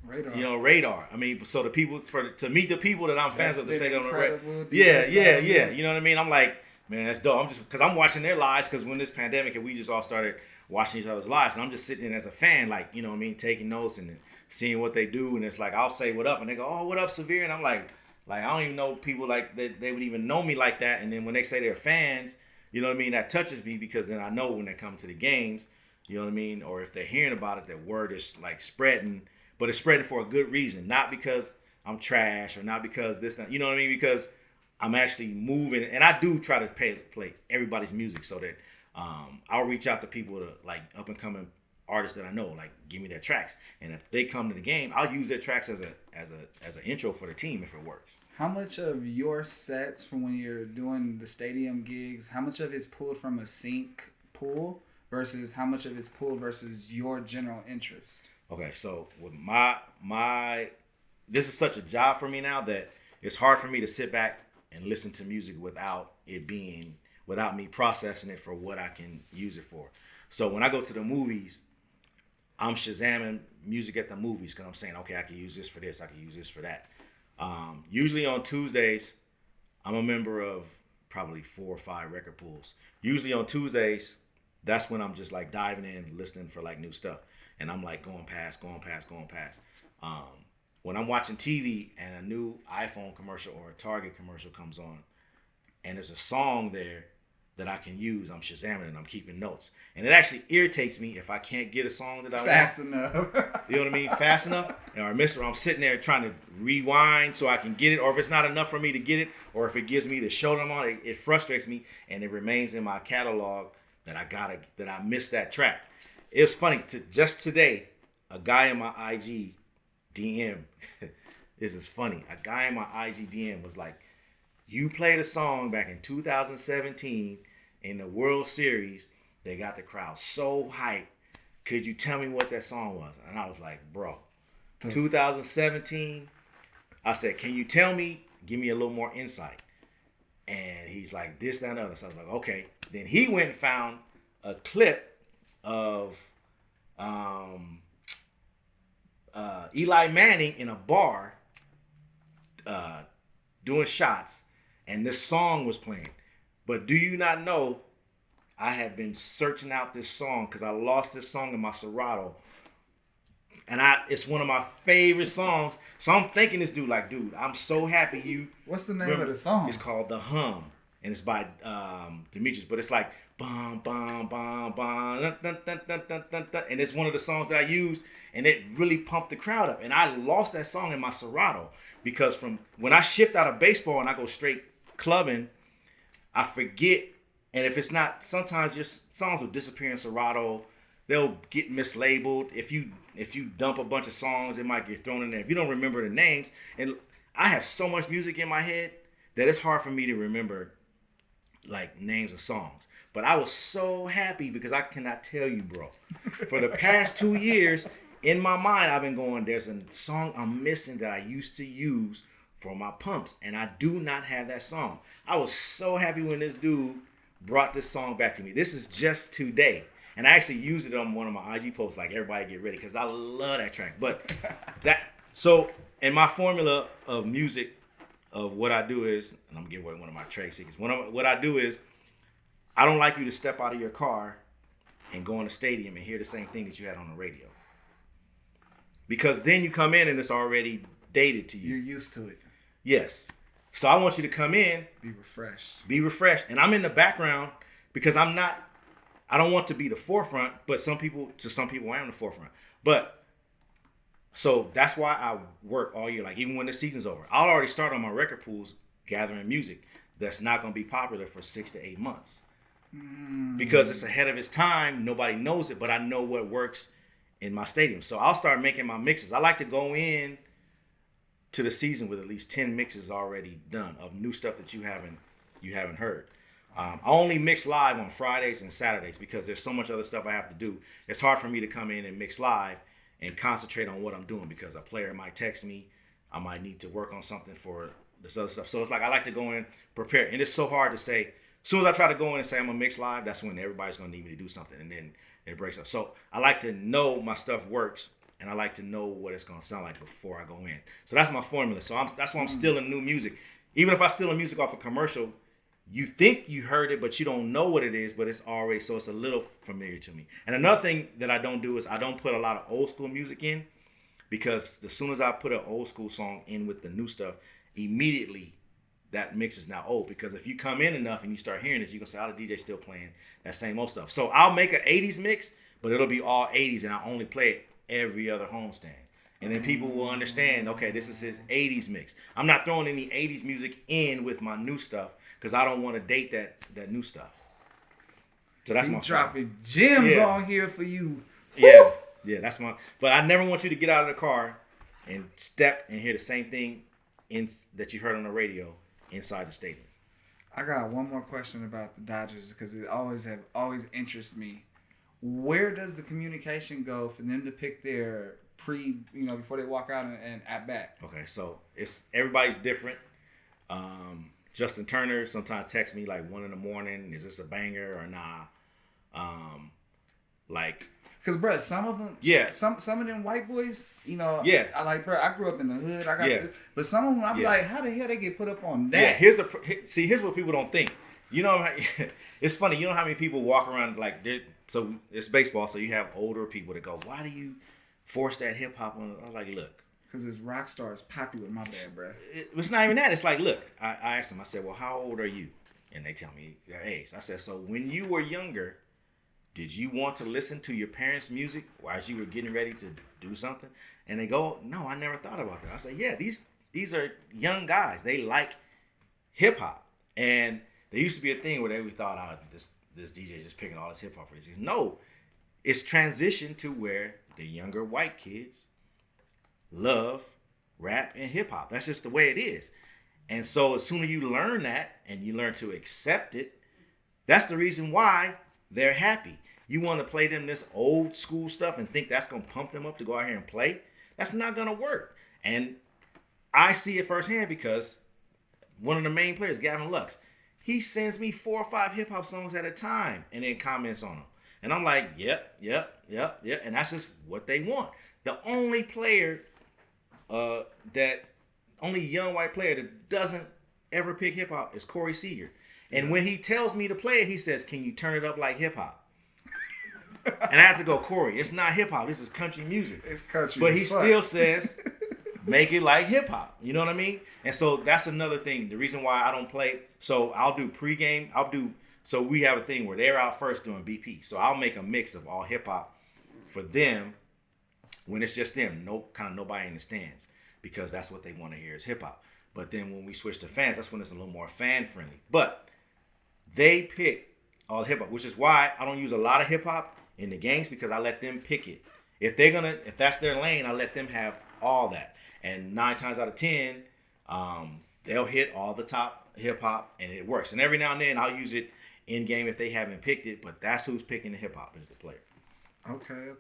radar. I mean, so the people to meet the people that I'm fans of to say they're on the radar. Yeah. You know what I mean? I'm like, man, that's dope. I'm just because I'm watching their lives because when this pandemic and we just all started watching each other's lives, and I'm just sitting in as a fan, like you know what I mean, taking notes and seeing what they do, and it's like I'll say what up, and they go, oh, what up, Severe, and I'm like I don't even know people like that they would even know me like that, and then when they say they're fans, you know what I mean, that touches me because then I know when they come to the games, you know what I mean, or if they're hearing about it, that word is like spreading, but it's spreading for a good reason, not because I'm trash or not because this, you know what I mean, because I'm actually moving, and I do try to play everybody's music so that I'll reach out to people to like up and coming artists that I know, like give me their tracks, and if they come to the game, I'll use their tracks as an intro for the team if it works. How much of your sets from when you're doing the stadium gigs, how much of it's pulled from a sync pool versus how much of it's pulled versus your general interest? Okay, so with my this is such a job for me now that it's hard for me to sit back and listen to music without me processing it for what I can use it for. So when I go to the movies, I'm Shazamming music at the movies because I'm saying, okay, I can use this for this, I can use this for that. Usually on Tuesdays, I'm a member of probably 4 or 5 record pools. Usually on Tuesdays, that's when I'm just like diving in, listening for like new stuff. And I'm like going past. When I'm watching TV and a new iPhone commercial or a Target commercial comes on and there's a song there that I can use, I'm Shazamming and I'm keeping notes. And it actually irritates me if I can't get a song that I want. Fast enough. You know what I mean? Fast enough. Or I'm sitting there trying to rewind so I can get it. Or if it's not enough for me to get it, or if it gives me the show them on, it frustrates me and it remains in my catalog that I missed that track. It was funny. Just today, a guy in my IG DM, this is funny. A guy in my IG DM was like, you played a song back in 2017 in the World Series. They got the crowd so hyped. Could you tell me what that song was? And I was like, bro, 2017. I said, can you tell me? Give me a little more insight. And he's like, this, that, and other. So I was like, okay. Then he went and found a clip of Eli Manning in a bar doing shots, and this song was playing. But do you not know, I have been searching out this song because I lost this song in my Serato. And it's one of my favorite songs. So I'm thinking this dude, like, dude, I'm so happy you... What's the name of the song? It's called The Hum. And it's by Demetrius. But it's like bum, bum, bum, bum, dun, dun, dun, dun, dun, dun, dun. And it's one of the songs that I used, and it really pumped the crowd up. And I lost that song in my Serato because from when I shift out of baseball and I go straight clubbing, I forget. And if it's not, sometimes your songs will disappear in Serato. They'll get mislabeled. If you dump a bunch of songs, it might get thrown in there. If you don't remember the names, and I have so much music in my head that it's hard for me to remember like names of songs. But I was so happy because I cannot tell you, bro. For the past 2 years, in my mind, I've been going, there's a song I'm missing that I used to use for my pumps, and I do not have that song. I was so happy when this dude brought this song back to me. This is just today. And I actually used it on one of my IG posts, like everybody get ready, because I love that track. But so in my formula of music, of what I do is, and I'm gonna give away one of my trade secrets. What I do is, I don't like you to step out of your car and go in the stadium and hear the same thing that you had on the radio. Because then you come in and it's already dated to you. You're used to it. Yes. So I want you to come in. Be refreshed. Be refreshed. And I'm in the background because I don't want to be the forefront, but some people I am the forefront. But so that's why I work all year. Like even when the season's over, I'll already start on my record pools gathering music that's not going to be popular for 6 to 8 months. Because it's ahead of its time. Nobody knows it, but I know what works in my stadium. So I'll start making my mixes. I like to go in to the season with at least 10 mixes already done of new stuff that you haven't heard. I only mix live on Fridays and Saturdays because there's so much other stuff I have to do. It's hard for me to come in and mix live and concentrate on what I'm doing because a player might text me. I might need to work on something for this other stuff. So it's like I like to go in, prepare. And it's so hard to say, as soon as I try to go in and say I'm going to mix live, that's when everybody's going to need me to do something. And then it breaks up. So I like to know my stuff works. And I like to know what it's going to sound like before I go in. So that's my formula. So that's why I'm stealing new music. Even if I steal music off a commercial, you think you heard it, but you don't know what it is, but it's already, so it's a little familiar to me. And another thing that I don't do is I don't put a lot of old school music in because as soon as I put an old school song in with the new stuff, immediately that mix is now old. Because if you come in enough and you start hearing this, you're going to say, oh, the DJ's still playing that same old stuff. So I'll make an 80s mix, but it'll be all 80s and I only play it every other homestand. And then people will understand, okay, this is his 80s mix. I'm not throwing any 80s music in with my new stuff because I don't want to date that new stuff. So that's my dropping gems on here for you. Yeah, that's my. But I never want you to get out of the car and step and hear the same thing that you heard on the radio inside the stadium. I got one more question about the Dodgers because it always interests me. Where does the communication go for them to pick their before they walk out and at bat? Okay, so everybody's different. Justin Turner sometimes texts me like 1 a.m. Is this a banger or nah? Cause bro, some of them, some of them white boys, I like, bro. I grew up in the hood. I got this, but some of them, I'm like, how the hell they get put up on that? Yeah, here's what people don't think. It's funny. You know how many people walk around like so it's baseball, so you have older people that go, why do you force that hip hop on? I was like, look. Because it's rock stars popular. My bad, bro. It's not even that. It's like, look, I asked them, I said, well, how old are you? And they tell me their age. I said, so when you were younger, did you want to listen to your parents' music as you were getting ready to do something? And they go, no, I never thought about that. I said, yeah, these are young guys. They like hip hop. And there used to be a thing where we thought, oh, this DJ just picking all this hip hop for this. No, it's transitioned to where the younger white kids love rap and hip hop. That's just the way it is. And so as soon as you learn that and you learn to accept it, that's the reason why they're happy. You want to play them this old school stuff and think that's going to pump them up to go out here and play? That's not going to work. And I see it firsthand because one of the main players, Gavin Lux, he sends me 4 or 5 hip hop songs at a time and then comments on them. And I'm like, yep. And that's just what they want. The only player only young white player that doesn't ever pick hip hop is Corey Seager. And when he tells me to play it, he says, can you turn it up like hip hop? And I have to go, Corey, it's not hip hop. This is country music. It's country. But he still says, make it like hip hop. You know what I mean? And so that's another thing. The reason why I don't play. So I'll do pregame. So we have a thing where they're out first doing BP. So I'll make a mix of all hip hop for them when it's just them, nobody in the stands, because that's what they want to hear is hip hop. But then when we switch to fans, that's when it's a little more fan friendly. But they pick all hip hop, which is why I don't use a lot of hip hop in the games, because I let them pick it. If that's their lane, I let them have all that. And 9 times out of 10, they'll hit all the top hip hop, and it works. And every now and then, I'll use it in game if they haven't picked it. But that's who's picking the hip hop is the player. Okay.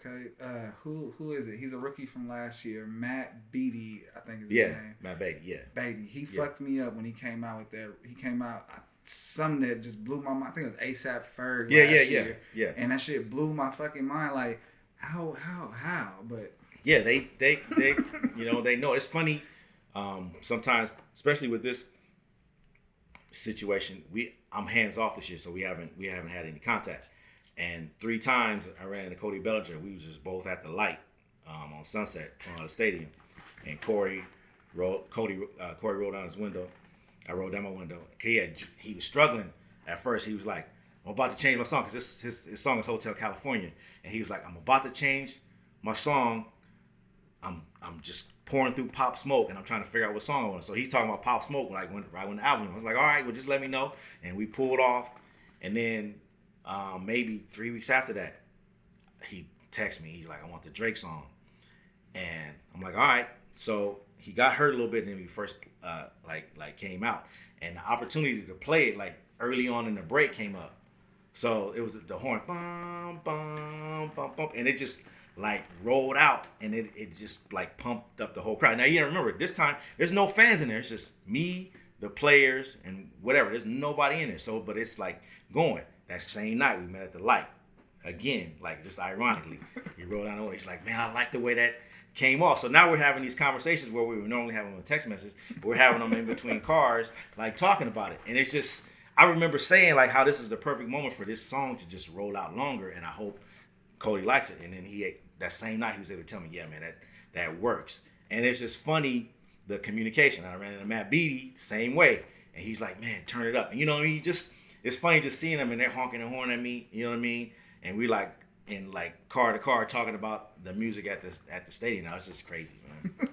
Who is it? He's a rookie from last year. Matt Beatty, I think is his name. Matt Beatty. Yeah. Beatty. He fucked me up when he came out with that. He came out something that just blew my mind. I think it was ASAP Ferg last year. Yeah. And that shit blew my fucking mind. Like how? But yeah, they they know. It's funny. Sometimes, especially with this situation, I'm hands off this year, so we haven't had any contact. And 3 times I ran into Cody Bellinger. We was just both at the light on Sunset on the stadium, and Corey rolled down his window. I rolled down my window. He was struggling at first. He was like, "I'm about to change my song," because his song is Hotel California, and he was like, "I'm about to change my song. I'm just pouring through Pop Smoke, and I'm trying to figure out what song I want." So he's talking about Pop Smoke right when the album. I was like, "All right, well, just let me know," and we pulled off, and then. Maybe 3 weeks after that, he texted me. He's like, "I want the Drake song," and I'm like, "All right." So he got hurt a little bit when he first came out, and the opportunity to play it like early on in the break came up. So it was the horn, bum bum bum bum, and it just like rolled out, and it just like pumped up the whole crowd. Now you gotta remember, this time there's no fans in there. It's just me, the players, and whatever. There's nobody in there. So, but it's like going. That same night, we met at the light. Again, like just ironically, he rolled down the way. He's like, "Man, I like the way that came off." So now we're having these conversations where we would normally have them on text messages. We're having them in between cars, like talking about it. And it's just, I remember saying like how this is the perfect moment for this song to just roll out longer. And I hope Cody likes it. And then that same night, he was able to tell me, "Yeah, man, that works." And it's just funny, the communication. I ran into Matt Beatty, same way. And he's like, "Man, turn it up." And you know what I mean? It's funny just seeing them and they're honking the horn at me, you know what I mean? And we like in like car to car talking about the music at the stadium. Now it's just crazy, man.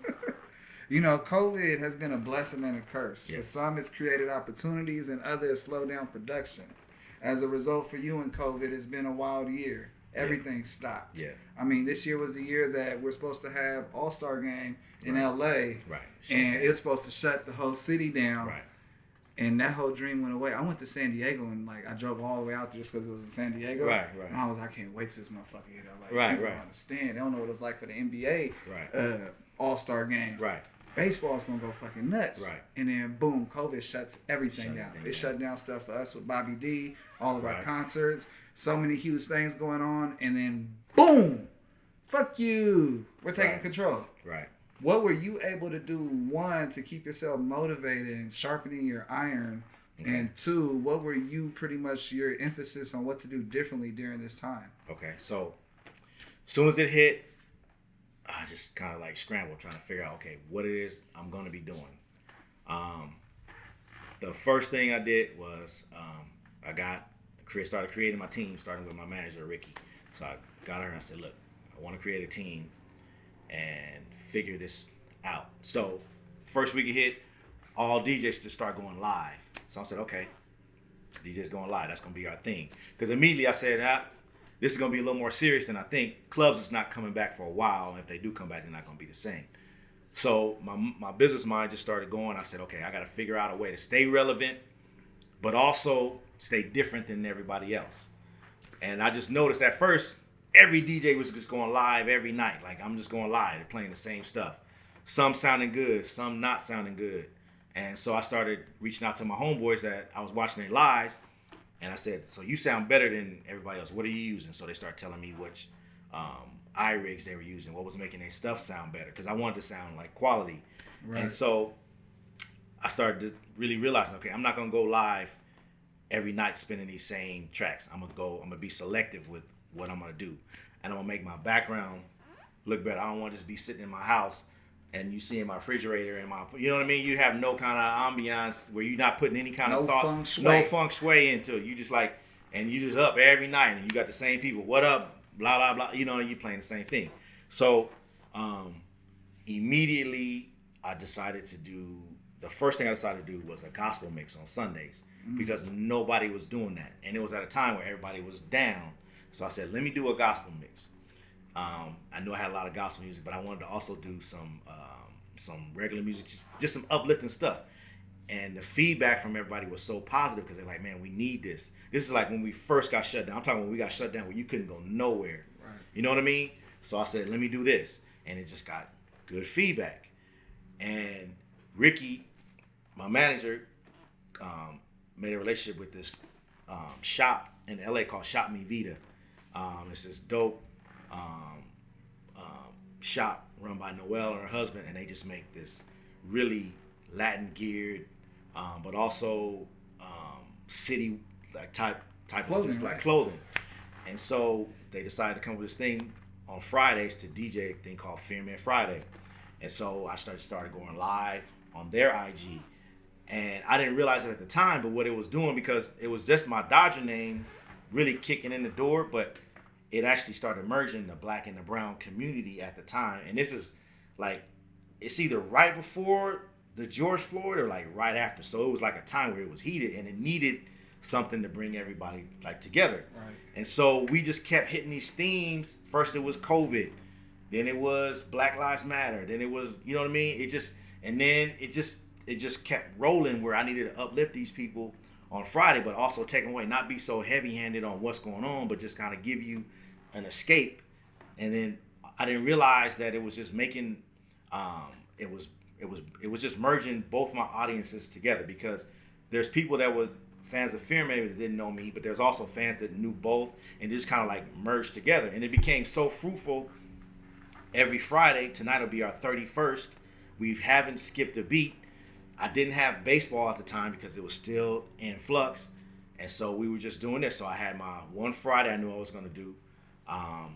You know, COVID has been a blessing and a curse. Yes. For some, it's created opportunities, and others slowed down production. As a result, for you in COVID, it's been a wild year. Everything stopped. Yeah. I mean, this year was the year that we're supposed to have All-Star Game in LA. Right. And it was supposed to shut the whole city down. Right. And that whole dream went away. I went to San Diego and I drove all the way out there just because it was in San Diego. Right. And I was like, I can't wait till this motherfucker hit LA. Right. People don't understand. They don't know what it's like for the NBA Right. All-Star Game. Right. Baseball's gonna go fucking nuts. Right. And then boom, COVID shuts everything down. It shut down stuff for us with Bobby D, all of our concerts, so many huge things going on, and then boom, fuck you. We're taking control. Right. What were you able to do, 1, to keep yourself motivated and sharpening your iron? Okay. And 2, what were you pretty much your emphasis on what to do differently during this time? Okay, so as soon as it hit, I just kind of like scrambled trying to figure out, okay, what it is I'm going to be doing. The first thing I did was I started creating my team, starting with my manager, Ricky. So I got her and I said, "Look, I want to create a team and figure this out." So first week it hit, all DJs to start going live. So I said, okay, DJs going live. That's going to be our thing. Because immediately I said, this is going to be a little more serious than I think. Clubs is not coming back for a while. And if they do come back, they're not going to be the same. So my business mind just started going. I said, okay, I got to figure out a way to stay relevant, but also stay different than everybody else. And I just noticed at first, every DJ was just going live every night. Like, I'm just going live. They're playing the same stuff. Some sounding good, some not sounding good. And so I started reaching out to my homeboys that I was watching their lives. And I said, "So you sound better than everybody else. What are you using?" So they started telling me which iRigs they were using, what was making their stuff sound better. Because I wanted to sound like quality. Right. And so I started to really realize, okay, I'm not going to go live every night spinning these same tracks. I'm going to be selective with what I'm going to do. And I'm going to make my background look better. I don't want to just be sitting in my house and you see in my refrigerator and you know what I mean? You have no kind of ambiance where you're not putting any kind of thought, no feng shui into it. You just like, and you just up every night, and you got the same people. What up? Blah blah blah. You know, you playing the same thing. So immediately, I decided to do. The first thing I decided to do was a gospel mix on Sundays because nobody was doing that, and it was at a time where everybody was down. So I said, let me do a gospel mix. I knew I had a lot of gospel music, but I wanted to also do some regular music, just some uplifting stuff. And the feedback from everybody was so positive because they're like, man, we need this. This is like when we first got shut down. I'm talking when we got shut down where you couldn't go nowhere. Right. You know what I mean? So I said, let me do this. And it just got good feedback. And Ricky, my manager, made a relationship with this shop in LA called Shop Me Vida. It's this dope shop run by Noelle and her husband, and they just make this really Latin geared, but also city like type clothing, of just like clothing. And so they decided to come up with this thing on Fridays to DJ a thing called Fear Man Friday. And so I started going live on their IG. And I didn't realize it at the time, but what it was doing, because it was just my Dodger name really kicking in the door, but it actually started merging the black and the brown community at the time. And this is like, it's either right before the George Floyd or like right after. So it was like a time where it was heated and it needed something to bring everybody like together. Right. And so we just kept hitting these themes. First it was COVID, then it was Black Lives Matter, then it was, you know what I mean? It just kept rolling where I needed to uplift these people on Friday, but also take away, not be so heavy-handed on what's going on, but just kind of give you an escape. And then I didn't realize that it was just making, it was just merging both my audiences together, because there's people that were fans of Fear maybe that didn't know me, but there's also fans that knew both, and just kind of like merged together. And it became so fruitful. Every Friday, tonight will be our 31st. We haven't skipped a beat. I didn't have baseball at the time because it was still in flux. And so we were just doing this. So I had my one Friday I knew I was going to do. I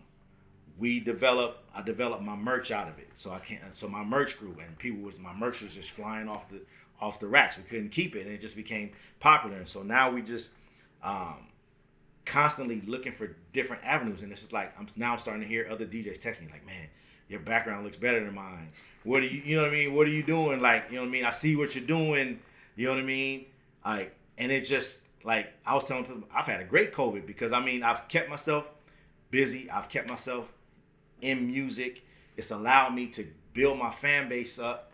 developed my merch out of it. So my merch grew, and my merch was just flying off the racks. We couldn't keep it, and it just became popular. And so now we just constantly looking for different avenues. And this is like, I'm starting to hear other DJs text me like, man, your background looks better than mine. What are you know what I mean? What are you doing? Like, you know what I mean? I see what you're doing. You know what I mean? Like, and it just, like, I was telling people, I've had a great COVID because, I mean, I've kept myself busy. I've kept myself in music. It's allowed me to build my fan base up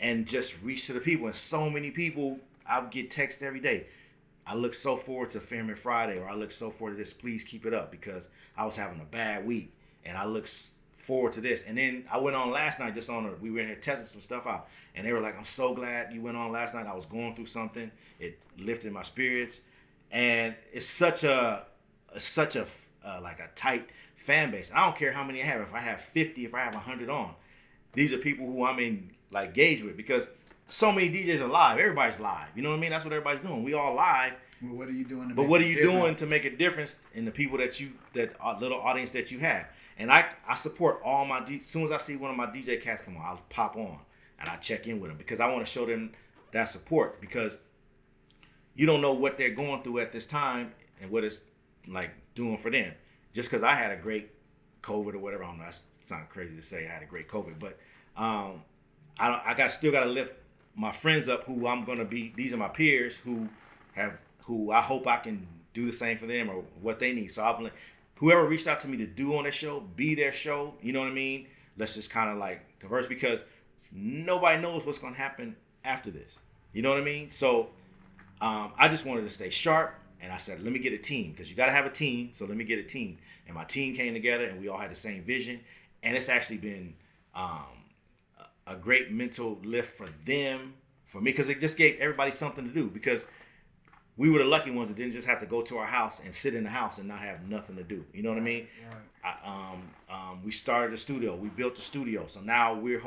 and just reach to the people. And so many people, I'll get texts every day. I look so forward to Fairman Friday, or I look so forward to this. Please keep it up, because I was having a bad week. And I look forward to this. And then I went on last night, we were in here testing some stuff out. And they were like, I'm so glad you went on last night. I was going through something. It lifted my spirits. And it's such a tight fan base. I don't care how many I have. If I have 50, if I have 100 on, these are people who I'm in, like, gauge with, because so many DJs are live. Everybody's live. You know what I mean? That's what everybody's doing. We all live. Well, what are you doing to make a difference in the people that little audience that you have? And I support all my as soon as I see one of my DJ cats come on, I'll pop on and I check in with them, because I want to show them that support, because you don't know what they're going through at this time and what it's like doing for them. Just because I had a great COVID or whatever, I don't know, that sounds crazy to say I had a great COVID, but I still got to lift my friends up who I'm going to be. These are my peers who I hope I can do the same for them or what they need. So whoever reached out to me to do on their show, be their show, you know what I mean? Let's just kind of like converse, because nobody knows what's going to happen after this. You know what I mean? So I just wanted to stay sharp, and I said, let me get a team, because you got to have a team. So let me get a team. And my team came together, and we all had the same vision. And it's actually been a great mental lift for them, for me, because it just gave everybody something to do, because we were the lucky ones that didn't just have to go to our house and sit in the house and not have nothing to do. You know what I mean? Right. We started a studio. We built the studio. So now we're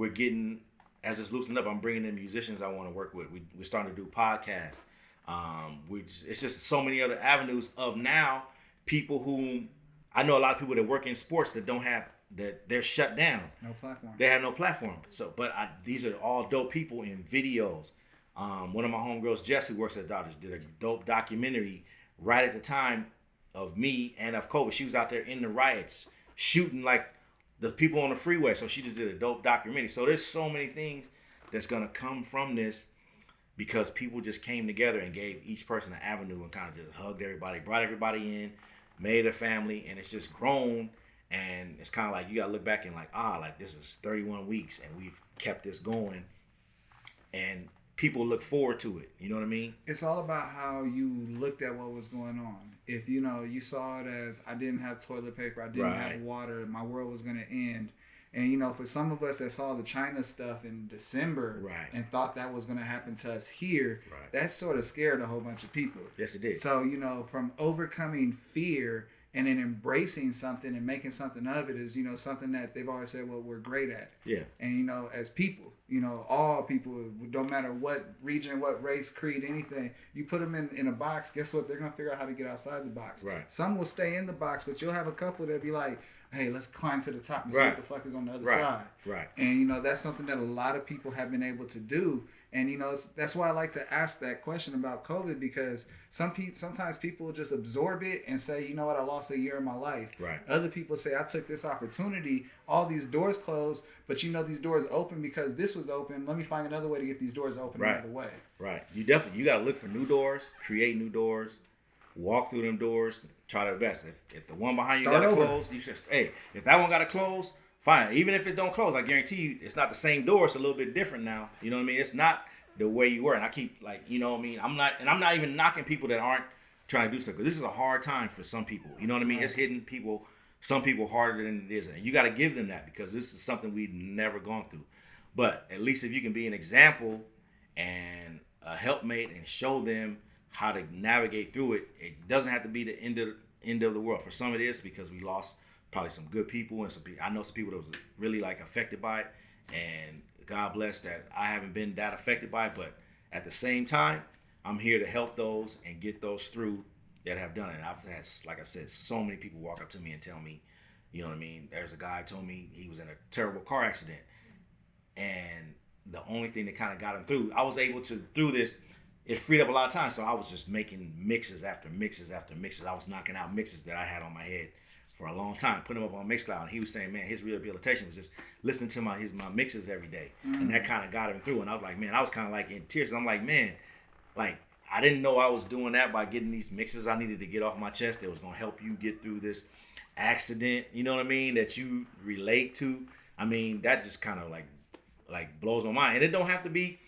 getting, as it's loosening up, I'm bringing in musicians I want to work with. We're starting to do podcasts. It's just so many other avenues of now people who, I know a lot of people that work in sports that don't have, that they're shut down. No platform. They have no platform. So, but these are all dope people in videos, One of my homegirls, Jess, who works at the Dodgers, did a dope documentary right at the time of me and of COVID. She was out there in the riots shooting like the people on the freeway. So she just did a dope documentary. So there's so many things that's gonna come from this because people just came together and gave each person an avenue and kind of just hugged everybody, brought everybody in, made a family, and it's just grown. And it's kind of like you gotta look back and like this is 31 weeks and we've kept this going, and people look forward to it. You know what I mean? It's all about how you looked at what was going on. If you saw it as I didn't have toilet paper, I didn't have water, my world was gonna end. And for some of us that saw the China stuff in December and thought that was gonna happen to us here, that sort of scared a whole bunch of people. Yes, it did. So from overcoming fear and then embracing something and making something of it is something that they've always said we're great at. Yeah. And as people, all people, don't matter what region, what race, creed, anything, you put them in a box, guess what? They're going to figure out how to get outside the box. Right. Some will stay in the box, but you'll have a couple that'll be like, hey, let's climb to the top and see what the fuck is on the other side. Right. And, that's something that a lot of people have been able to do. And, that's why I like to ask that question about COVID, because sometimes people just absorb it and say, you know what, I lost a year of my life. Right. Other people say, I took this opportunity, all these doors closed, but these doors open because this was open. Let me find another way to get these doors open another way. Right. You got to look for new doors, create new doors, walk through them doors, try their best. If the one behind you got to close, you should, if that one got to close, fine. Even if it don't close, I guarantee you it's not the same door. It's a little bit different now. You know what I mean? It's not the way you were. And I keep I'm not even knocking people that aren't trying to do stuff. Because this is a hard time for some people. You know what I mean? Right. It's hitting some people harder than it is. And you got to give them that because this is something we've never gone through. But at least if you can be an example and a helpmate and show them how to navigate through it, it doesn't have to be the end of the world. For some it is because we lost probably some good people and I know some people that was really affected by it, and God bless that I haven't been that affected by it. But at the same time, I'm here to help those and get those through that have done it. And I've had, like I said, so many people walk up to me and tell me, you know what I mean? There's a guy who told me he was in a terrible car accident, and the only thing that kind of got him through, I was able to, through this, it freed up a lot of time. So I was just making mixes after mixes after mixes. I was knocking out mixes that I had on my head for a long time, putting them up on Mixcloud. And he was saying, man, his rehabilitation was just listening to my mixes every day. And that kind of got him through. And I was like, man, I was kind of like in tears. And I'm like, man, I didn't know I was doing that by getting these mixes I needed to get off my chest that was going to help you get through this accident, you know what I mean, that you relate to. I mean, that just kind of like blows my mind. And it don't have to be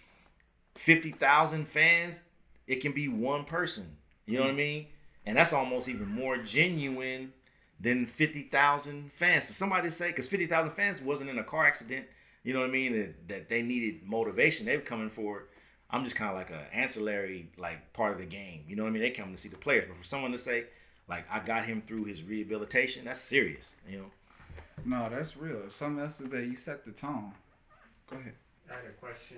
50,000 fans. It can be one person, you know what I mean? And that's almost even more genuine than 50,000 fans. So somebody say, because 50,000 fans wasn't in a car accident, you know what I mean, that they needed motivation. They were coming for, I'm just kind of like an ancillary part of the game. You know what I mean? They come to see the players. But for someone to say, I got him through his rehabilitation, that's serious, you know? No, that's real. Something else is that you set the tone. Go ahead. I had a question.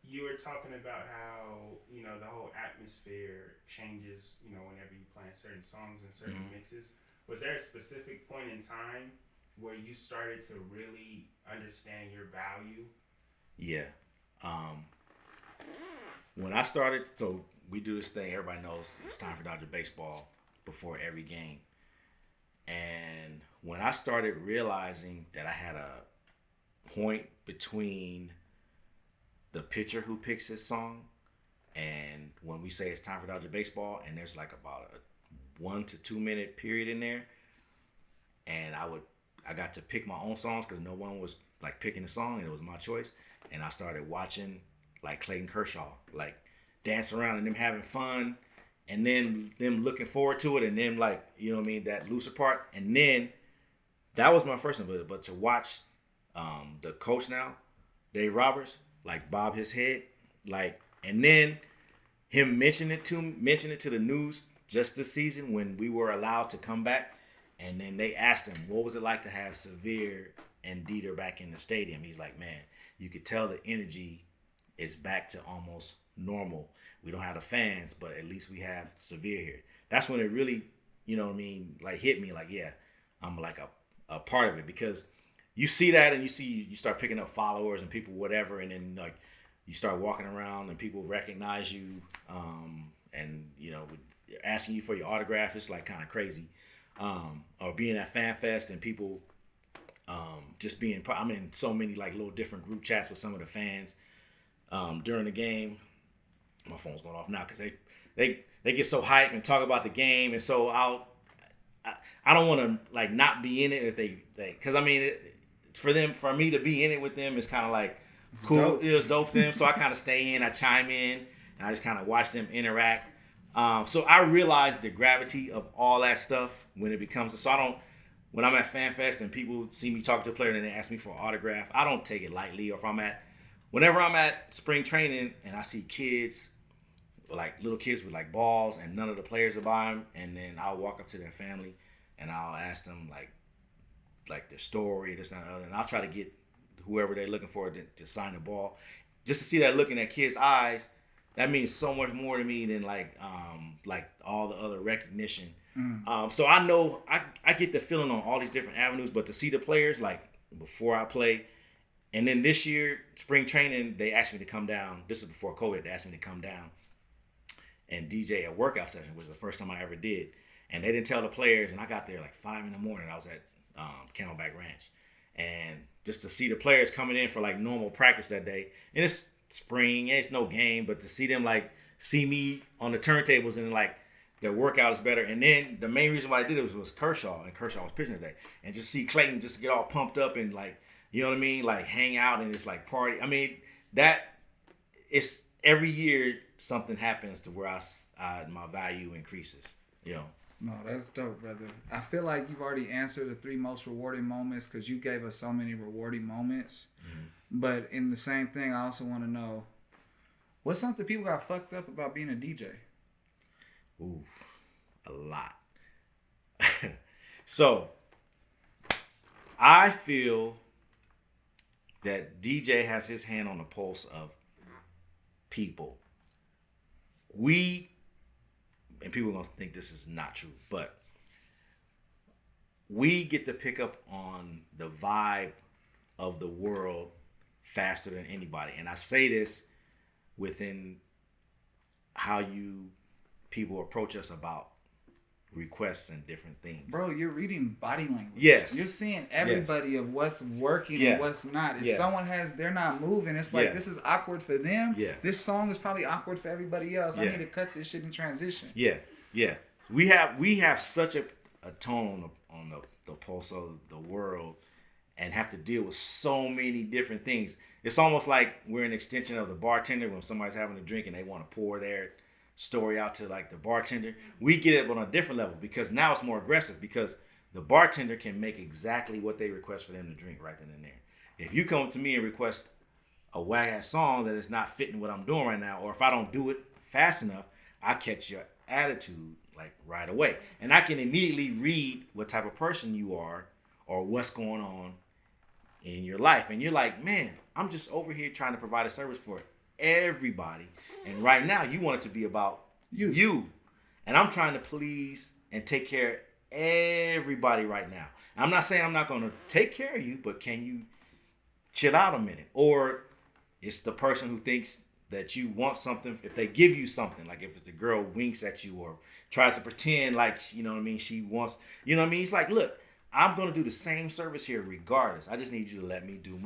You were talking about how, the whole atmosphere changes, whenever you play certain songs and certain mixes. Was there a specific point in time where you started to really understand your value? Yeah. When I started, so we do this thing, everybody knows it's time for Dodger baseball before every game. And when I started realizing that I had a point between the pitcher who picks his song and when we say it's time for Dodger baseball, and there's about a 1 to 2 minute period in there, and I got to pick my own songs because no one was picking the song and it was my choice. And I started watching Clayton Kershaw dance around and them having fun, and then them looking forward to it, and then you know what I mean, that looser part. And then that was my first one. But to watch the coach now, Dave Roberts, bob his head, and then him mention it to the news just this season when we were allowed to come back, and then they asked him what was it like to have Severe and Dieter back in the stadium. He's like, man, you could tell the energy is back to almost normal. We don't have the fans, but at least we have Severe here. That's when it really, you know what I mean, hit me yeah, I'm a part of it, because you see that and you start picking up followers and people, whatever, and then you start walking around and people recognize you, and asking you for your autograph. It's like kind of crazy. Or being at Fan Fest and people just being. I'm in so many like little different group chats with some of the fans during the game. My phone's going off now because they get so hyped and talk about the game, and so I don't want to like not be in it if they because I mean for me to be in it with them is kind of like cool. Dope. It was dope for them, so I kind of stay in, I chime in, and I just kind of watch them interact. So I realize the gravity of all that stuff when it becomes so I don't. When I'm at Fan Fest and people see me talk to a player and they ask me for an autograph, I don't take it lightly. Or whenever I'm at spring training and I see kids, like little kids with like balls and none of the players are by them, and then I'll walk up to their family and I'll ask them like their story, this and that, and I'll try to get whoever they're looking for to sign the ball. Just to see that look in that kid's eyes, that means so much more to me than like all the other recognition. So I know I get the feeling on all these different avenues, but to see the players like before I play, and then this year spring training they asked me to come down. This is before COVID. They asked me to come down and DJ a workout session, which was the first time I ever did. And they didn't tell the players, and I got there like 5 a.m. I was at Camelback Ranch, and just to see the players coming in for like normal practice that day, and it's spring, it's no game, but to see them like see me on the turntables and like their workout is better. And then the main reason why I did it was Kershaw, and Kershaw was pitching today, and just see Clayton just get all pumped up and like, you know what I mean, like hang out and it's like party. I mean that it's every year something happens to where my value increases, you know. No, that's dope, brother. I feel like you've already answered the 3 most rewarding moments because you gave us so many rewarding moments. Mm-hmm. But in the same thing, I also want to know, what's something people got fucked up about being a DJ? Ooh, a lot. So, I feel that DJ has his hand on the pulse of people. And people are going to think this is not true, but we get to pick up on the vibe of the world faster than anybody. And I say this within how people approach us about requests and different things. Bro, you're reading body language. Yes. You're seeing everybody of what's working and what's not. If someone they're not moving, it's like this is awkward for them. Yeah. This song is probably awkward for everybody else. I need to cut this shit in transition. Yeah. Yeah. We have such a tone on the pulse of the world and have to deal with so many different things. It's almost like we're an extension of the bartender when somebody's having a drink and they want to pour their story out to like the bartender. We get it on a different level because now it's more aggressive because the bartender can make exactly what they request for them to drink right then and there. If you come to me and request a whack ass song that is not fitting what I'm doing right now, or if I don't do it fast enough, I catch your attitude like right away. And I can immediately read what type of person you are or what's going on in your life. And you're like, man, I'm just over here trying to provide a service for everybody, and right now you want it to be about you, and I'm trying to please and take care of everybody right now. And I'm not saying I'm not going to take care of you, but can you chill out a minute? Or it's the person who thinks that you want something. If they give you something, like if it's the girl winks at you or tries to pretend like, you know what I mean, she wants, you know what I mean, it's like, look, I'm going to do the same service here regardless. I just need you to let me do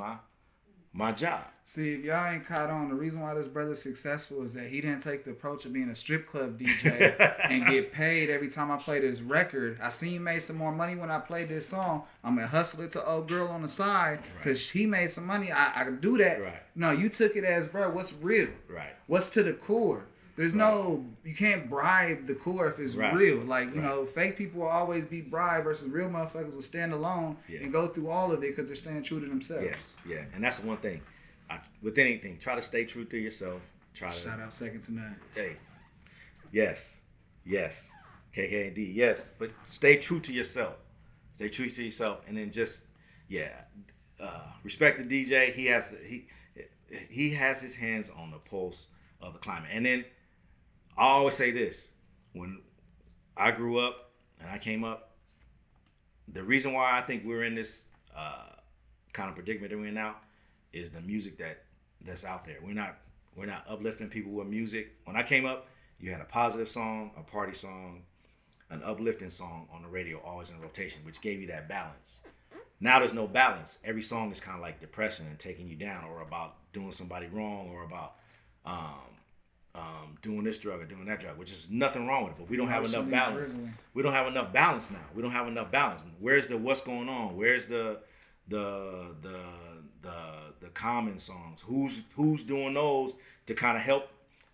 my job. See, if y'all ain't caught on, the reason why this brother's successful is that he didn't take the approach of being a strip club DJ and get paid every time I play this record. I seen you made some more money when I played this song. I'm going to hustle it to old girl on the side because he made some money. I can do that. Right. No, you took it as, bro, what's real? Right. What's to the core? There's you can't bribe the core if it's real. Like, you know, fake people will always be bribed versus real motherfuckers will stand alone and go through all of it because they're staying true to themselves. Yes, yeah. And that's the one thing. With anything, try to stay true to yourself. Shout out Second to None. Hey. Yes. KKD. Yes. But stay true to yourself. Stay true to yourself. And then just, respect the DJ. He has his hands on the pulse of the climate. And then I always say this, when I grew up and I came up, the reason why I think we're in this kind of predicament that we're in now is the music that's out there. We're not We're not uplifting people with music. When I came up, you had a positive song, a party song, an uplifting song on the radio, always in rotation, which gave you that balance. Now there's no balance. Every song is kind of like depressing and taking you down, or about doing somebody wrong, or about doing this drug or doing that drug, which is nothing wrong with it. But we don't have enough balance. We don't have enough balance now. We don't have enough balance. Where's the what's going on? Where's the common songs? Who's doing those to kind of help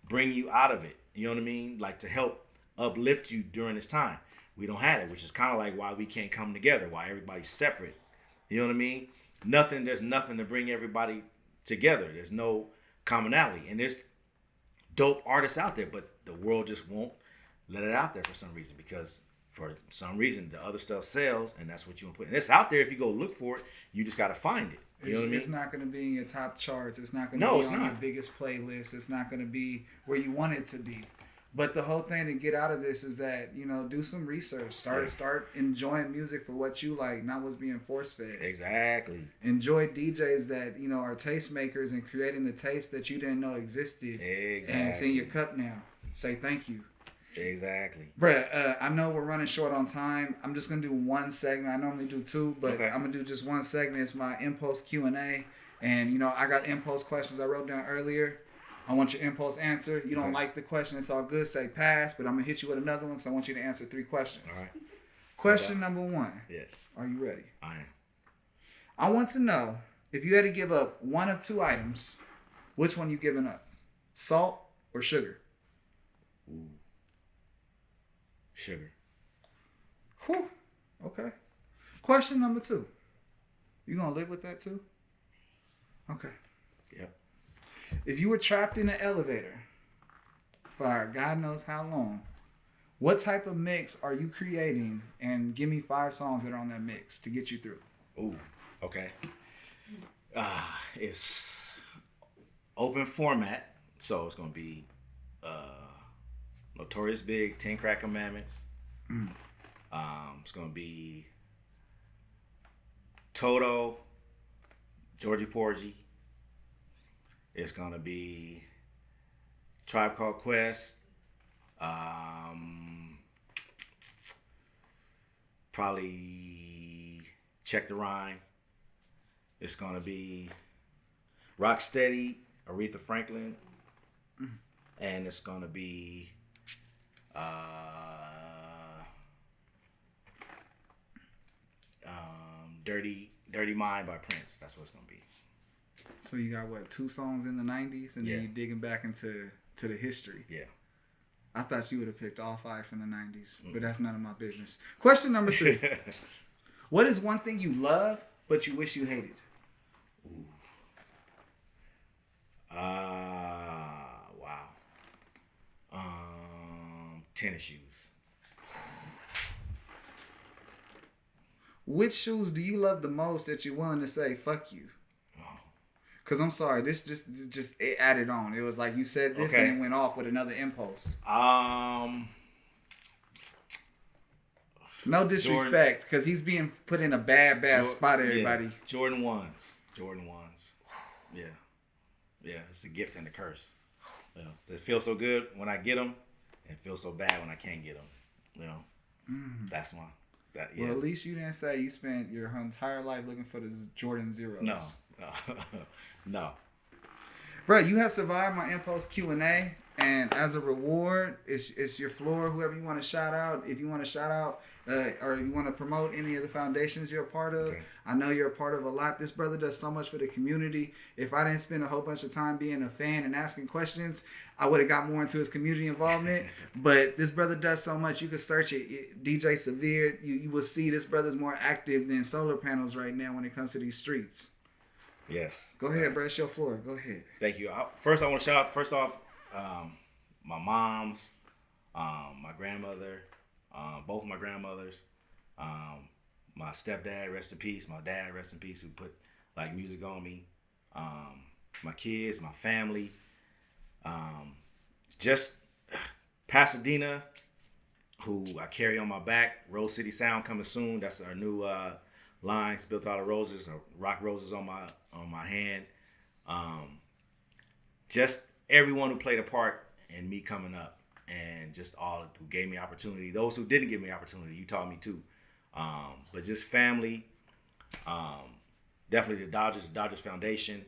bring you out of it? You know what I mean? Like to help uplift you during this time. We don't have it, which is kind of like why we can't come together, why everybody's separate. You know what I mean? There's nothing to bring everybody together. There's no commonality. And there's dope artists out there, but the world just won't let it out there for some reason, because for some reason the other stuff sells, and that's what you want to put. And it's out there if you go look for it. You just got to find it. You know what I mean? It's not going to be in your top charts. It's not going to be on your biggest playlist. It's not going to be where you want it to be. But the whole thing to get out of this is that, do some research. Start enjoying music for what you like, not what's being force-fed. Exactly. Enjoy DJs that, are tastemakers and creating the taste that you didn't know existed. Exactly. And it's in your cup now. Say thank you. Exactly. Bruh, I know we're running short on time. I'm just going to do one segment. I normally do two, but okay. I'm going to do just one segment. It's my impulse Q&A. And, I got impulse questions I wrote down earlier. I want your impulse answer. You don't like the question, it's all good. Say pass, but I'm going to hit you with another one because I want you to answer 3 questions. All right. Question number 1. Yes. Are you ready? I am. I want to know, if you had to give up one of 2 items, which one you giving up? Salt or sugar? Ooh. Sugar. Whew. Okay. Question number 2. You going to live with that too? Okay. Yep. If you were trapped in an elevator for God knows how long, what type of mix are you creating? And give me 5 songs that are on that mix to get you through. Ooh, okay. It's open format, so it's gonna be Notorious Big, 10 Crack Commandments. It's gonna be Toto, Georgie Porgy. It's gonna be Tribe Called Quest. Probably Check the Rhyme. It's gonna be Rocksteady, Aretha Franklin, and it's gonna be Dirty Mind by Prince. That's what it's gonna be. So you got 2 songs in the 90s, and then you're digging back into the history. Yeah. I thought you would have picked all 5 from the 90s, but that's none of my business. Question number 3. What is one thing you love, but you wish you hated? Ooh. Wow. Tennis shoes. Which shoes do you love the most that you're willing to say, fuck you? Because I'm sorry, this just it added on. It was like you said this and it went off with another impulse. No disrespect, because he's being put in a bad spot, everybody. Yeah. Jordan 1s. Yeah, it's a gift and a curse. It feels so good when I get them, and it feels so bad when I can't get them. That's one. Well, at least you didn't say you spent your entire life looking for the Jordan Zeros. No. Bro, you have survived my impulse Q&A, and as a reward, it's your floor. Whoever you want to shout out, if you want to shout out or if you want to promote any of the foundations you're a part of, I know you're a part of a lot. This brother does so much for the community. If I didn't spend a whole bunch of time being a fan and asking questions, I would have got more into his community involvement. But this brother does so much. You can search it. DJ Severe, you will see this brother's more active than solar panels right now when it comes to these streets. Yes. Go ahead, bro. It's your floor. Go ahead. Thank you. First, I want to shout out, my moms, my grandmother, both my grandmothers, my stepdad, rest in peace, my dad, rest in peace, who put music on me, my kids, my family, just Pasadena, who I carry on my back. Rose City Sound coming soon. That's our new lines built out of roses, rock roses on my hand. Just everyone who played a part in me coming up, and just all who gave me opportunity. Those who didn't give me opportunity, you taught me too. But just family, definitely the Dodgers Foundation.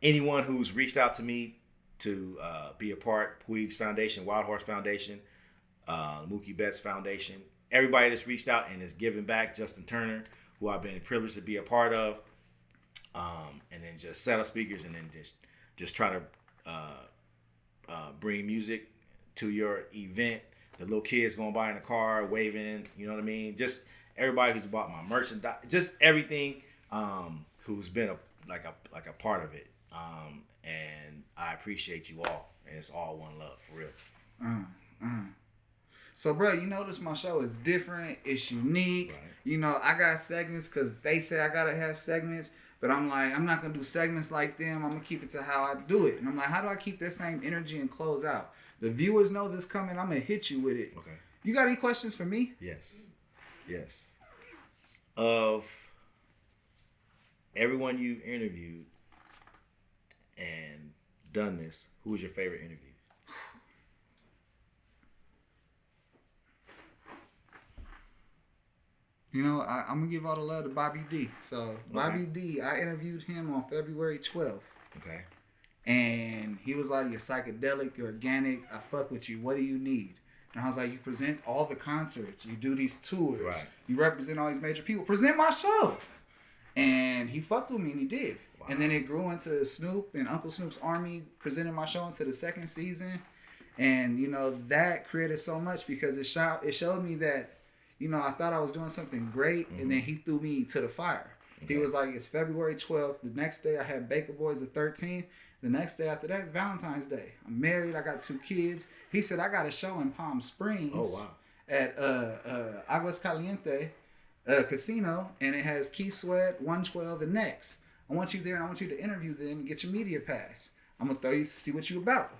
Anyone who's reached out to me to be a part, Puig's Foundation, Wild Horse Foundation, Mookie Betts Foundation, everybody that's reached out and is giving back, Justin Turner, who I've been privileged to be a part of, and then just set up speakers and then just try to bring music to your event. The little kids going by in the car waving, you know what I mean? Just everybody who's bought my merchandise, just everything who's been a part of it. And I appreciate you all, and it's all one love for real. So, bro, you notice my show is different. It's unique. Right. You know, I got segments because they say I gotta have segments, but I'm like, I'm not gonna do segments like them. I'm gonna keep it to how I do it. And I'm like, how do I keep that same energy and close out? The viewers knows it's coming. I'm gonna hit you with it. Okay. You got any questions for me? Yes. Of everyone you interviewed and done this, who was your favorite interview? You know, I'm going to give all the love to Bobby D. So, Okay. Bobby D, I interviewed him on February 12th. Okay. And he was like, you're psychedelic, you're organic, I fuck with you, what do you need? And I was like, you present all the concerts, you do these tours, Right. you represent all these major people, present my show. And he fucked with me, and he did. Wow. And then it grew into Snoop and Uncle Snoop's Army presented my show into the second season. And, you know, that created so much because it showed me that, you know, I thought I was doing something great, and then he threw me to the fire. Okay. He was like, it's February 12th. The next day I had Baker Boys the 13th. The next day after that is Valentine's Day. I'm married. I got 2 kids. He said, I got a show in Palm Springs at Aguas Caliente Casino, and it has Key Sweat, 112, and Next. I want you there, and I want you to interview them and get your media pass. I'm going to throw you to see what you about.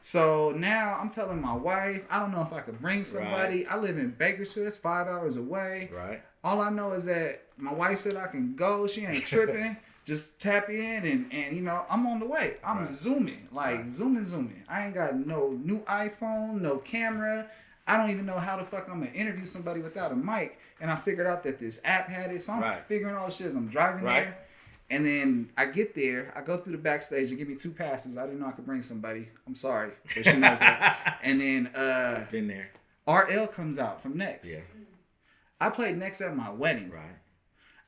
So now I'm telling my wife, I don't know if I could bring somebody. Right. I live in Bakersfield. It's 5 hours away. Right. All I know is that my wife said I can go. She ain't tripping. Just tap in and you know, I'm on the way. I'm zooming. Zooming. I ain't got no new iPhone, no camera. I don't even know how the fuck I'm going to interview somebody without a mic. And I figured out that this app had it. So I'm figuring all this shit as I'm driving there. And then I get there, I go through the backstage, they give me 2 passes. I didn't know I could bring somebody. I'm sorry, but she knows that. And then been there. RL comes out from Next. Yeah. I played Next at my wedding. Right.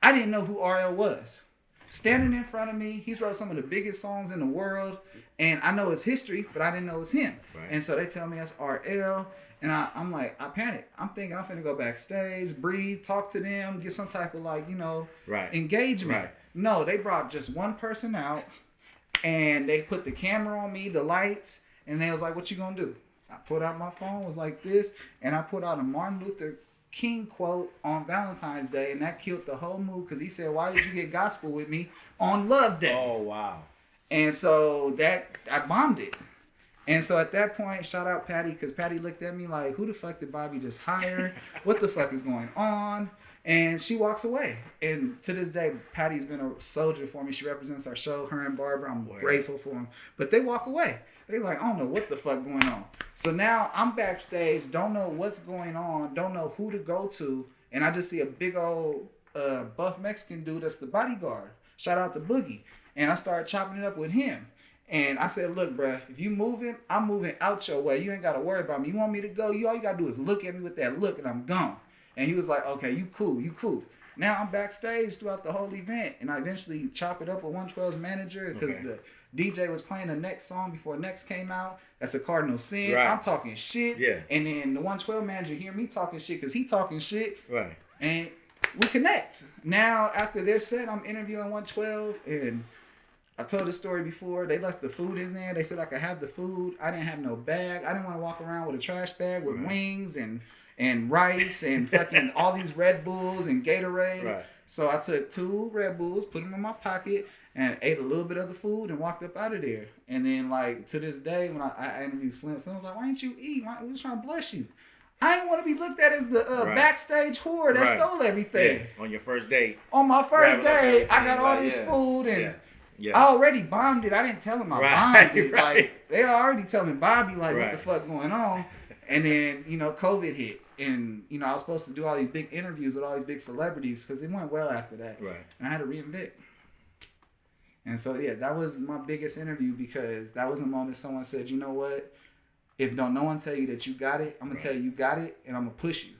I didn't know who RL was. Standing in front of me, he's wrote some of the biggest songs in the world, and I know his history, but I didn't know it was him. Right. And so they tell me that's RL, and I'm like, I panic. I'm thinking I'm finna go backstage, breathe, talk to them, get some type of like, you know, engagement. Right. No, they brought just one person out, and they put the camera on me, the lights, and they was like, what you gonna do? I put out my phone, was like this, and I put out a Martin Luther King quote on Valentine's Day, and that killed the whole mood, because he said, why did you get gospel with me on Love Day? Oh, wow. And so I bombed it. And so at that point, shout out Patty, because Patty looked at me like, who the fuck did Bobby just hire? What the fuck is going on? And she walks away. And to this day, Patty's been a soldier for me. She represents our show, her and Barbara. I'm grateful for them. But they walk away. They're like, I don't know what the fuck going on. So now I'm backstage, don't know what's going on, don't know who to go to. And I just see a big old buff Mexican dude that's the bodyguard. Shout out to Boogie. And I started chopping it up with him. And I said, look, bruh, if you moving, I'm moving out your way. You ain't got to worry about me. You want me to go? All you got to do is look at me with that look, and I'm gone. And he was like, okay, you cool. Now I'm backstage throughout the whole event, and I eventually chop it up with 112's manager because the DJ was playing the next song before Next came out. That's a cardinal sin. Right. I'm talking shit. Yeah. And then the 112 manager hear me talking shit because he talking shit. Right. And we connect. Now, after their set, I'm interviewing 112, and I told this story before. They left the food in there. They said I could have the food. I didn't have no bag. I didn't want to walk around with a trash bag with wings and rice and fucking all these Red Bulls and Gatorade. Right. So I took 2 Red Bulls, put them in my pocket, and ate a little bit of the food and walked up out of there. And then, like, to this day, when I interviewed Slim was like, why didn't you eat? We was trying to bless you. I didn't want to be looked at as the backstage whore that stole everything. Yeah. On your first date. On my first day, I got all this food and Yeah. I already bombed it. I didn't tell him I bombed it. Right. Like, they already telling Bobby, like, Right. what the fuck going on? And then, you know, COVID hit. And, you know, I was supposed to do all these big interviews with all these big celebrities because it went well after that. Right. And I had to reinvent. And so, yeah, that was my biggest interview because that was a moment someone said, you know what? If no one tell you that you got it, I'm going to tell you got it, and I'm going to push you.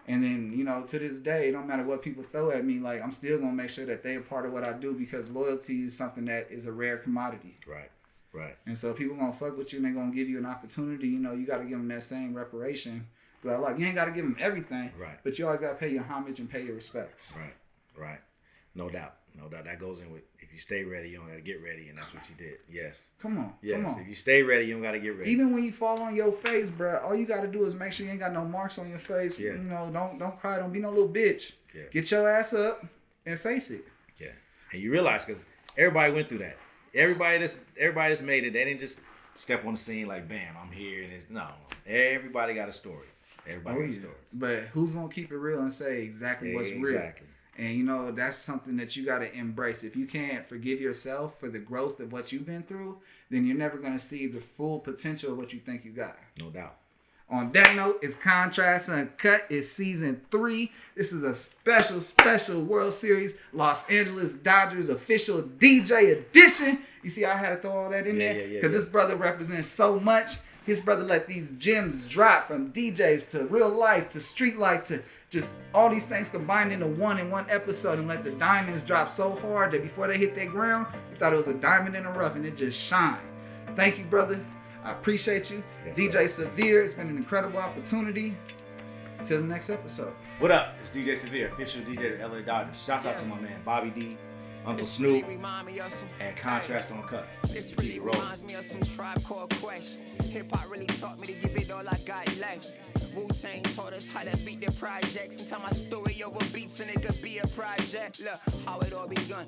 And then, you know, to this day, it don't matter what people throw at me, like, I'm still going to make sure that they are part of what I do because loyalty is something that is a rare commodity. Right. Right. And so people going to fuck with you and they're going to give you an opportunity. You know, you got to give them that same reparation throughout life. You ain't got to give them everything, Right. but you always got to pay your homage and pay your respects. Right. Right. No doubt. No doubt. That goes in with, if you stay ready, you don't got to get ready, and that's what you did. Yes. Come on. Yes. Come on. If you stay ready, you don't got to get ready. Even when you fall on your face, bro, all you got to do is make sure you ain't got no marks on your face. Yeah. You know, don't cry. Don't be no little bitch. Yeah. Get your ass up and face it. Yeah. And you realize, because everybody went through that. Everybody that's made it, they didn't just step on the scene like, bam, I'm here. And it's, no. Everybody got a story. Everybody got a story. But who's going to keep it real and say exactly what's real? Exactly. And, you know, that's something that you got to embrace. If you can't forgive yourself for the growth of what you've been through, then you're never going to see the full potential of what you think you got. No doubt. On that note, it's Contrast Uncut. It's season 3. This is a special World Series Los Angeles Dodgers official DJ edition. You see, I had to throw all that in there because this brother represents so much. His brother let these gems drop from DJs to real life to street life to just all these things combined into one episode and let the diamonds drop so hard that before they hit that ground, you thought it was a diamond in the rough and it just shined. Thank you, brother. I appreciate you. Yes, DJ Severe, it's been an incredible opportunity. Till the next episode. What up? It's DJ Severe, official DJ of LA Dodgers. Shouts out to my man Bobby D, Uncle Snoop, and Contrast Uncut. This really reminds me of some Tribe Called Quest. Hip-hop really taught me to give it all I got left. Wu-Tang taught us how to beat their projects and tell my story over beats and it could be a project. Look how it all begun.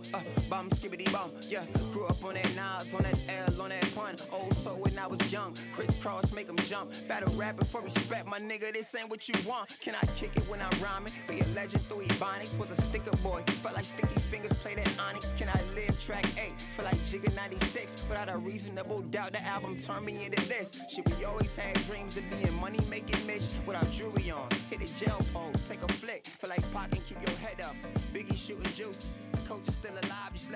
Bum skibbity bum. Yeah, grew up on that Nas, on that L, on that pun. Old soul when I was young. Crisscross make them jump. Battle rapping for respect, my nigga. This ain't what you want. Can I kick it when I'm rhyming? Be a legend through Ebonics. Was a sticker boy. Felt like sticky fingers played at Onyx. Can I live track 8? Feel like Jigga 96. Without a reasonable doubt, the album turned me into this. Shit, we always had dreams of being money making Mitch. Without jewelry on, hit a jail pose, take a flick. Feel like Pac and keep your head up. Biggie shooting juice. Coach is still alive, just